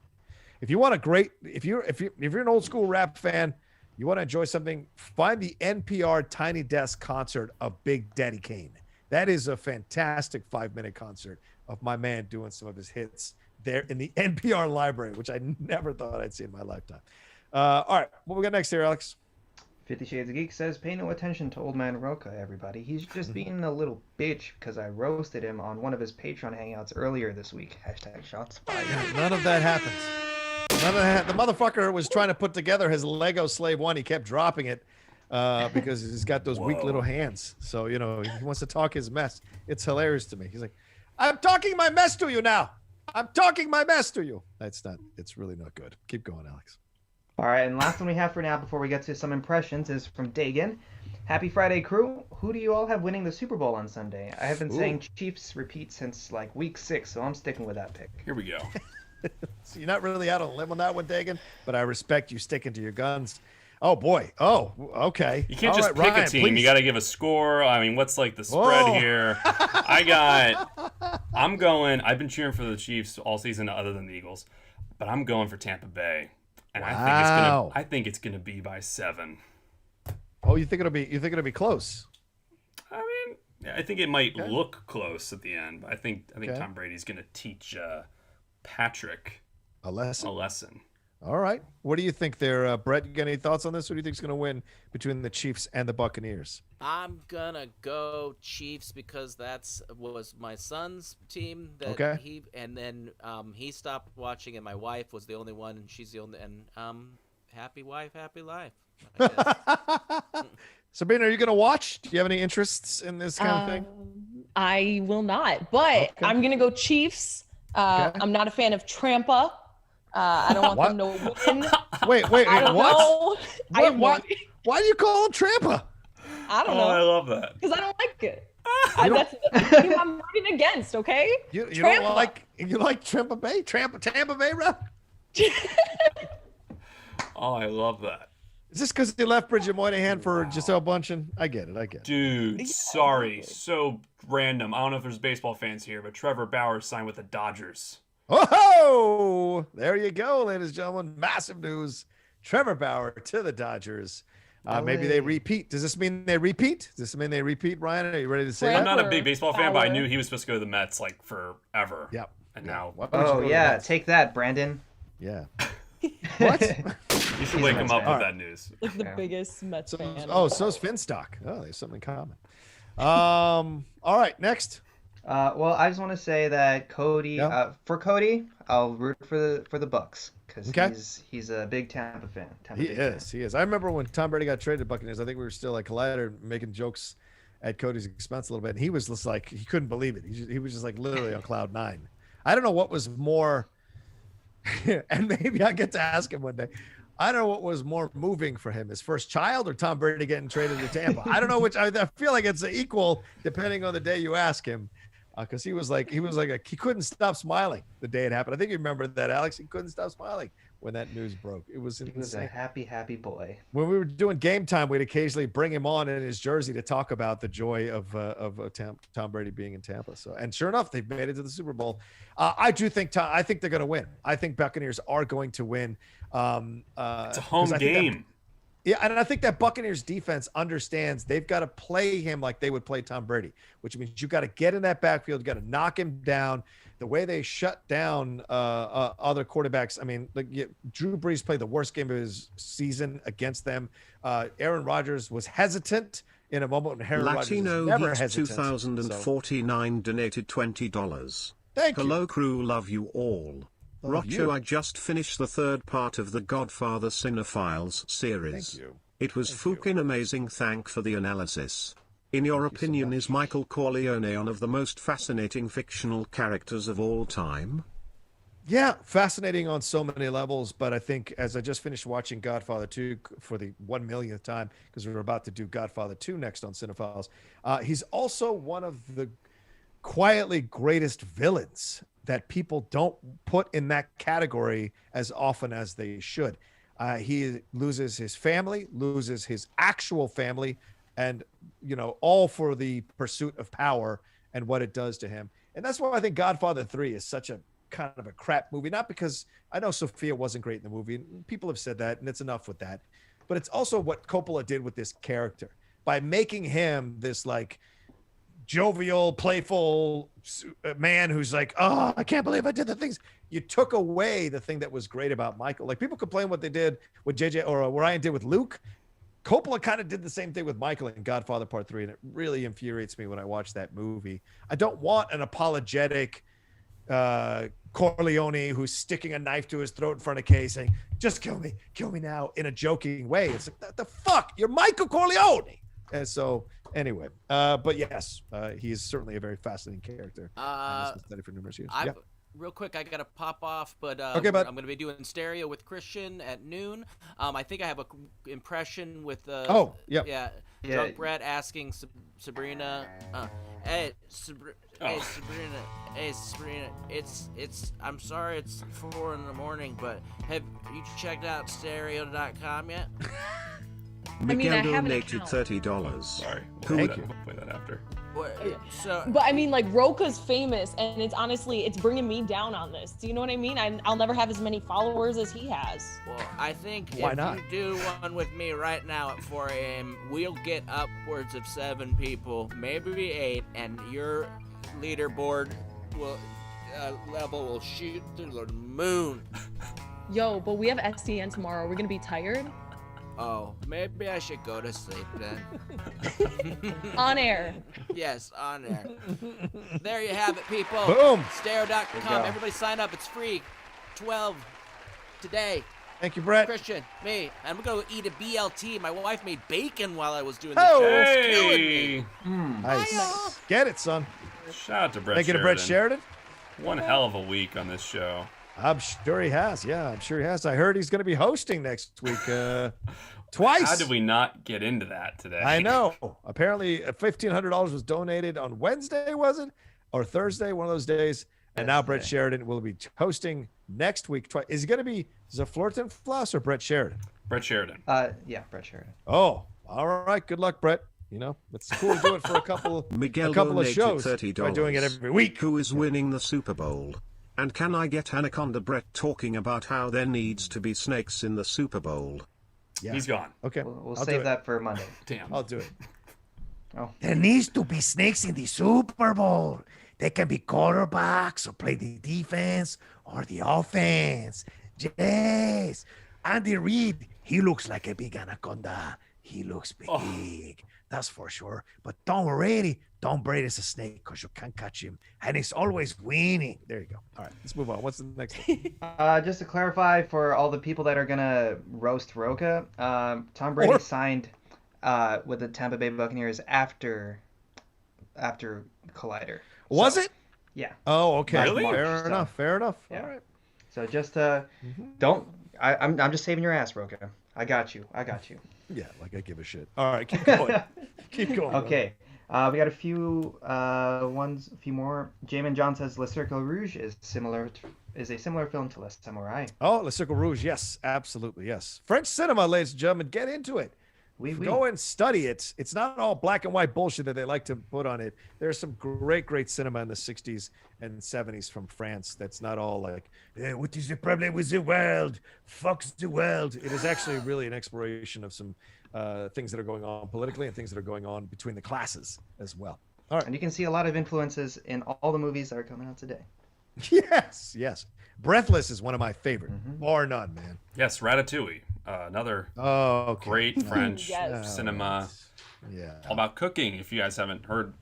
If you want a great, if you're an old school rap fan, you want to enjoy something, find the NPR Tiny Desk concert of Big Daddy Kane. That is a fantastic 5-minute concert of my man doing some of his hits there in the NPR library, which I never thought I'd see in my lifetime. All right, what we got next here, Alex? 50 Shades of Geek says, pay no attention to Old Man Rocha, everybody. He's just being a little bitch because I roasted him on one of his Patreon hangouts earlier this week. # shots fired. None of that happens. The motherfucker was trying to put together his Lego Slave 1. He kept dropping it because he's got those weak little hands. So, you know, he wants to talk his mess. It's hilarious to me. He's like, I'm talking my mess to you now. I'm talking my mess to you. It's really not good. Keep going, Alex. All right, and last one we have for now before we get to some impressions is from Dagan. Happy Friday, crew. Who do you all have winning the Super Bowl on Sunday? I have been saying Chiefs repeat since like week 6, so I'm sticking with that pick. Here we go. So you're not really out on a limb on that one, Dagan, but I respect you sticking to your guns. Oh, boy. Oh, okay. You can't all just right, pick Ryan, a team. please. You got to give a score. I mean, what's like the spread here? I'm going, I've been cheering for the Chiefs all season other than the Eagles, but I'm going for Tampa Bay. And I think it's gonna be by 7. Oh, you think it'll be close? I mean, Yeah, I think it might look close at the end, but I think Tom Brady's going to teach Patrick a lesson. All right. What do you think there, Brett? You got any thoughts on this? Who do you think is going to win between the Chiefs and the Buccaneers? I'm gonna go Chiefs because was my son's team that he stopped watching, and my wife was the only one, and she's the only, and happy wife, happy life. Sabrina, are you going to watch? Do you have any interests in this kind of thing? I will not, but I'm going to go Chiefs. I'm not a fan of Trampa. I don't want them to win. Wait, what? Why do you call him Trampa? I don't know. I love that. Because I don't like it. That's the team I'm rooting against, okay? You don't like Tampa Bay? Tampa Bay, bro? Oh, I love that. Is this because they left Bridget Moynihan for Giselle Bundchen? I get it. Dude, sorry. So random. I don't know if there's baseball fans here, but Trevor Bauer signed with the Dodgers. Oh, there you go, ladies and gentlemen. Massive news. Trevor Bauer to the Dodgers. Maybe they repeat. Does this mean they repeat? Ryan? Are you ready to say that? I'm not a big baseball fan, but I knew he was supposed to go to the Mets like forever. Yep. And now. Oh, yeah. Take that, Brandon. Yeah. What? You should wake him up with that news. Like the biggest Mets fan. Oh, so's Finstock. Oh, there's something in common. All right, next. Well, I just want to say that Cody, for Cody, I'll root for the Bucks because he's a big Tampa fan. He is. I remember when Tom Brady got traded to Buccaneers. I think we were still like Collider making jokes at Cody's expense a little bit, and he was just like he couldn't believe it. He was just like literally on cloud nine. I don't know what was more, and maybe I get to ask him one day. I don't know what was more moving for him, his first child or Tom Brady getting traded to Tampa. I don't know which. I feel like it's equal depending on the day you ask him. Because he couldn't stop smiling the day it happened. I think you remember that, Alex. He couldn't stop smiling when that news broke. He was a happy boy. When we were doing Game Time, we'd occasionally bring him on in his jersey to talk about the joy of Tom Brady being in Tampa. So, and sure enough, they've made it to the Super Bowl. I think they're going to win. I think Buccaneers are going to win. It's a home game. Yeah, and I think that Buccaneers defense understands they've got to play him like they would play Tom Brady, which means you got to get in that backfield, you got to knock him down. The way they shut down other quarterbacks, I mean, Drew Brees played the worst game of his season against them. Aaron Rodgers was hesitant in a moment when Aaron Rodgers was never hesitant. 2049 donated $20. Thank you. Hello, crew. Love you all. Rocha, I just finished the third part of the Godfather Cinephiles series. Thank you. It was fucking amazing. Thank for the analysis. In your opinion, is Michael Corleone one of the most fascinating fictional characters of all time? Yeah, fascinating on so many levels, but I think as I just finished watching Godfather 2 for the 1 millionth time, because we're about to do Godfather 2 next on Cinephiles, he's also one of the quietly greatest villains that people don't put in that category as often as they should. He loses his family, loses his actual family, and, all for the pursuit of power and what it does to him. And that's why I think Godfather 3 is such a kind of a crap movie. Not because I know Sophia wasn't great in the movie, and people have said that, and it's enough with that. But it's also what Coppola did with this character by making him this like jovial, playful man who's like, oh, I can't believe I did the things. You took away the thing that was great about Michael. Like people complain what they did with JJ or what Ryan did with Luke. Coppola kind of did the same thing with Michael in Godfather Part 3, and it really infuriates me when I watch that movie. I don't want an apologetic Corleone who's sticking a knife to his throat in front of Kay saying, just kill me now, in a joking way. It's like, the fuck? You're Michael Corleone. And so anyway, but yes, he is certainly a very fascinating character. Studied for numerous years. Real quick, I got to pop off, but okay, bud. I'm going to be doing Stereo with Christian at noon. I think I have a impression with Drunk Brett asking Sabrina, hey Sabrina, it's I'm sorry it's 4 a.m, but have you checked out stereo.com yet? Miguel donated $30. Sorry. Thank you. We'll play that after. But I mean, like, Rocha's famous, and it's honestly, it's bringing me down on this. Do you know what I mean? I'll never have as many followers as he has. Well, I think Why if not? you do one with me right now at 4 a.m., we'll get upwards of 7 people, maybe 8, and your leaderboard level will shoot through the moon. Yo, but we have SEN tomorrow. Are we gonna be tired? Oh, maybe I should go to sleep then. On air. Yes, on air. There you have it, people. Boom. Stereo.com. Everybody sign up. It's free. 12 today. Thank you, Brett. Christian, me. I'm going to eat a BLT. My wife made bacon while I was doing the show. It's killing me. Nice. Get it, son. Shout out to Brett Thank you to Brett Sheridan. One hell of a week on this show. I'm sure he has. Yeah, I'm sure he has. I heard he's going to be hosting next week twice. How did we not get into that today? I know. Apparently, $1,500 was donated on Wednesday, was it? Or Thursday, one of those days. And now Brett Sheridan will be hosting next week twice. Is it going to be Zaflorton Floss or Brett Sheridan? Brett Sheridan. Yeah, Brett Sheridan. Oh, all right. Good luck, Brett. You know, it's cool to do it for a couple of shows $30 by doing it every week. Who is winning the Super Bowl? And can I get Anaconda Brett talking about how there needs to be snakes in the Super Bowl? Yeah. He's gone. Okay. We'll save that for Monday. Damn. I'll do it. Oh. There needs to be snakes in the Super Bowl. They can be quarterbacks or play the defense or the offense. Yes. Andy Reid, he looks like a big anaconda. He looks big. That's for sure. But Tom Brady is a snake because you can't catch him. And he's always winning. There you go. All right, let's move on. What's the next thing? Just to clarify for all the people that are going to roast Rocha, Tom Brady signed with the Tampa Bay Buccaneers after Collider. Was it? Yeah. Oh, okay. Really? Fair enough. Fair enough. Yeah. All right. So just don't. I'm just saving your ass, Rocha. I got you. Yeah, like I give a shit. All right, keep going. Keep going. Okay. We got a few more. Jamin John says Le Cercle Rouge is a similar film to Les Samurai. Oh, Le Cercle Rouge, yes, absolutely, yes. French cinema, ladies and gentlemen, get into it. Go and study it. It's not all black and white bullshit that they like to put on it. There's some great cinema in the 60s and 70s from France that's not all like, what is the problem with the world? Fuck the world. It is actually really an exploration of some things that are going on politically and things that are going on between the classes as well. All right. And you can see a lot of influences in all the movies that are coming out today. Yes. Breathless is one of my favorite, bar none, man. Yes, Ratatouille. Another great French cinema. Yeah. All about cooking. If you guys haven't heard,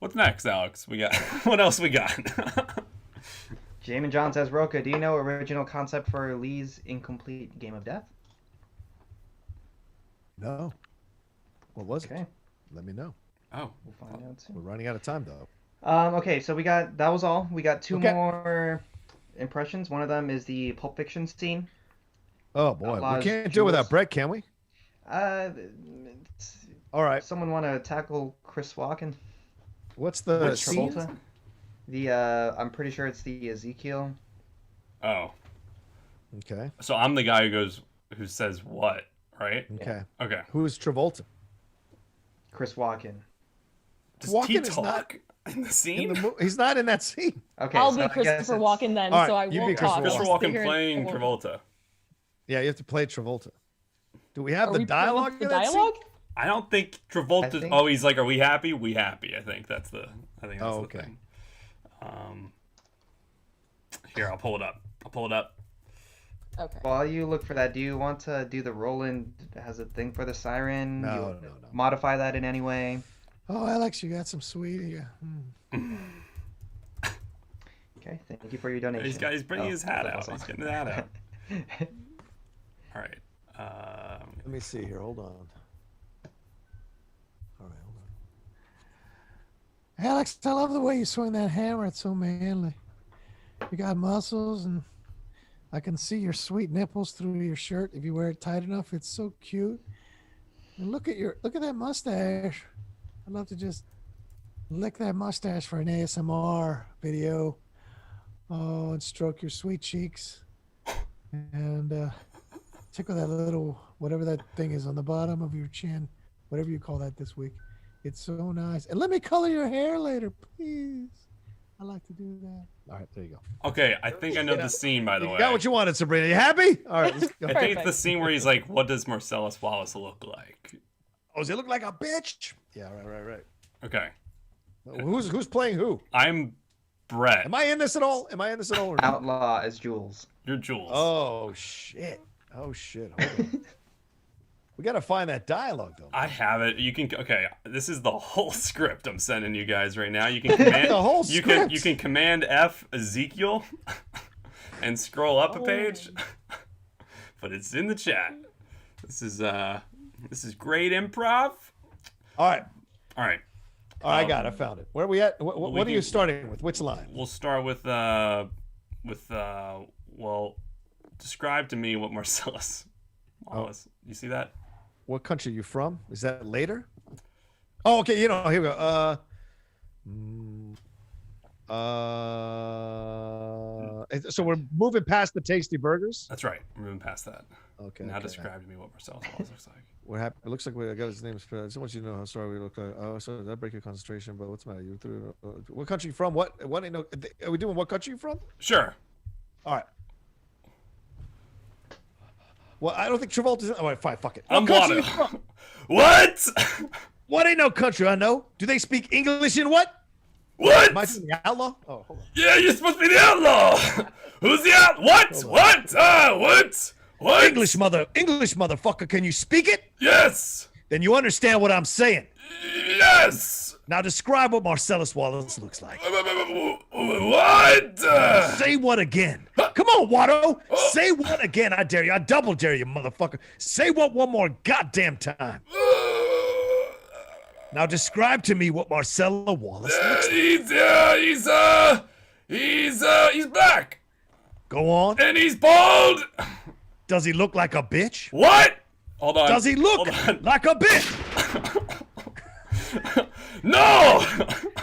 what's next, Alex? We got what else we got? Jamin John says, Rocha, do you know original concept for Lee's incomplete Game of Death? No. What was it? Okay. Let me know. Oh, we'll find out soon. We're running out of time though. Okay, so that was all. We got two more impressions. One of them is the Pulp Fiction scene. Oh boy, we can't do it without Brett, can we? All right. Someone want to tackle Chris Walken? What's the scene? Travolta? I'm pretty sure it's the Ezekiel. Oh. Okay. So I'm the guy who says what, right? Okay. Okay. Who's Travolta? Chris Walken. Does he talk in the scene? He's not in that scene. Okay. I'll be Christopher Walken then, so I won't talk. Christopher Walken playing Travolta. Yeah, you have to play Travolta. Do we have the dialogue? The dialogue? I don't think Travolta. Oh, he's like, "Are we happy? We happy." I think that's the thing. Here, I'll pull it up. Okay. While you look for that, do you want to do the Roland has a thing for the siren? No. Modify that in any way? Oh, Alex, you got some sweet. Okay, thank you for your donation. He's bringing his hat out. He's getting his hat out. All right. Let me see here. Hold on. All right, hold on. Alex, I love the way you swing that hammer. It's so manly. You got muscles, and I can see your sweet nipples through your shirt if you wear it tight enough. It's so cute. And look at that mustache. I'd love to just lick that mustache for an ASMR video. Oh, and stroke your sweet cheeks. And tickle that little, whatever that thing is on the bottom of your chin, whatever you call that this week. It's so nice. And let me color your hair later, please. I like to do that. All right, there you go. Okay, I think I know the scene, by the way. You got what you wanted, Sabrina. You happy? All right, let's go. I think it's the scene where he's like, what does Marcellus Wallace look like? Oh, does he look like a bitch? Yeah, right. Okay. Who's playing who? I'm Brett. Am I in this at all? Or no? Outlaw as Jules. You're Jules. Oh, shit. Hold on. We got to find that dialogue, though. I have it. You can. Okay, this is the whole script I'm sending you guys right now. You can command the whole script. You can command F Ezekiel and scroll up a page. But it's in the chat. This is great improv. All right. I got it. I found it. Where are we at? What are you starting with? Which line? We'll start with well, describe to me what Marcellus Wallace. You see that? What country are you from? Is that later? Oh, okay. Here we go. So we're moving past the tasty burgers. That's right. We're moving past that. Okay. Now describe to me what Marcellus Wallace looks like. What happened? It looks like I got his name. I just want you to know how sorry we look like. Oh, so did that break your concentration? But what's the matter? You threw. What country you from? What? Are we doing what country you from? Sure. All right. Well, I don't think Travolta's in. All right, fine, fuck it. I'm Wanda. What? What ain't no country I know? Do they speak English in what? What? Am I the outlaw? Oh, hold on. Yeah, you're supposed to be the outlaw. Who's the outlaw? What? What? What? English motherfucker, can you speak it? Yes. Then you understand what I'm saying. Yes. Now describe what Marcellus Wallace looks like. What? Say what again? Come on, Watto. Say what again? I dare you. I double dare you, motherfucker. Say what one more goddamn time. Now describe to me what Marcellus Wallace looks like. He's black. Go on. And he's bald. Does he look like a bitch? What? Hold on. Does he look like a bitch? No.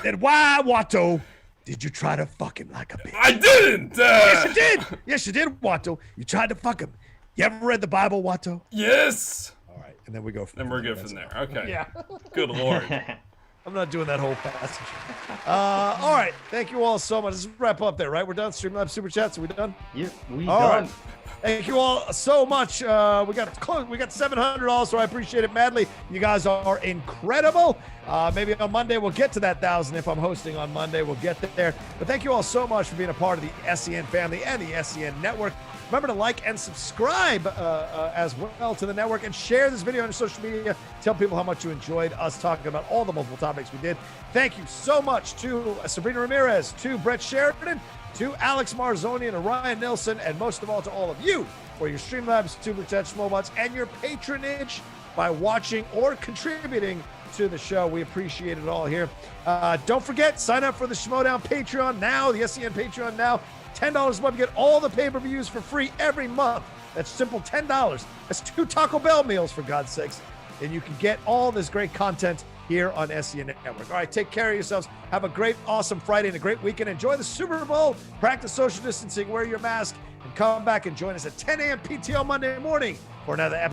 Then why, Watto, did you try to fuck him like a bitch? I didn't. Yes, you did. Yes, you did, Watto. You tried to fuck him. You ever read the Bible, Watto? Yes. All right, and then we go from Then we're good from there. Okay. Yeah. Good Lord. I'm not doing that whole passage. All right. Thank you all so much. Let's wrap up there, right? We're done. Streamlabs Super Chats. Are we done? Yeah, we All done. right. Thank you all so much. We got close. We got 700 also. I appreciate it madly. You guys are incredible. Maybe on Monday we'll get to that 1,000. If I'm hosting on Monday, we'll get there. But thank you all so much for being a part of the SEN family and the SEN network. Remember to like and subscribe as well to the network and share this video on your social media. Tell people how much you enjoyed us talking about all the multiple topics we did. Thank you so much to Sabrina Ramirez, to Brett Sheridan, to Alex Marzoni and Ryan Nilsen, and most of all to all of you for your Streamlabs, Super Chat, Schmoebots, and your patronage by watching or contributing to the show. We appreciate it all here. Don't forget, sign up for the SCHMOEDOWN Patreon now, the SEN Patreon now. $10 a month, you get all the pay-per-views for free every month. That's simple, $10. That's 2 Taco Bell meals, for God's sakes. And you can get all this great content here on SEN Network. All right, take care of yourselves. Have a great, awesome Friday and a great weekend. Enjoy the Super Bowl. Practice social distancing. Wear your mask. And come back and join us at 10 a.m. PTO Monday morning for another episode.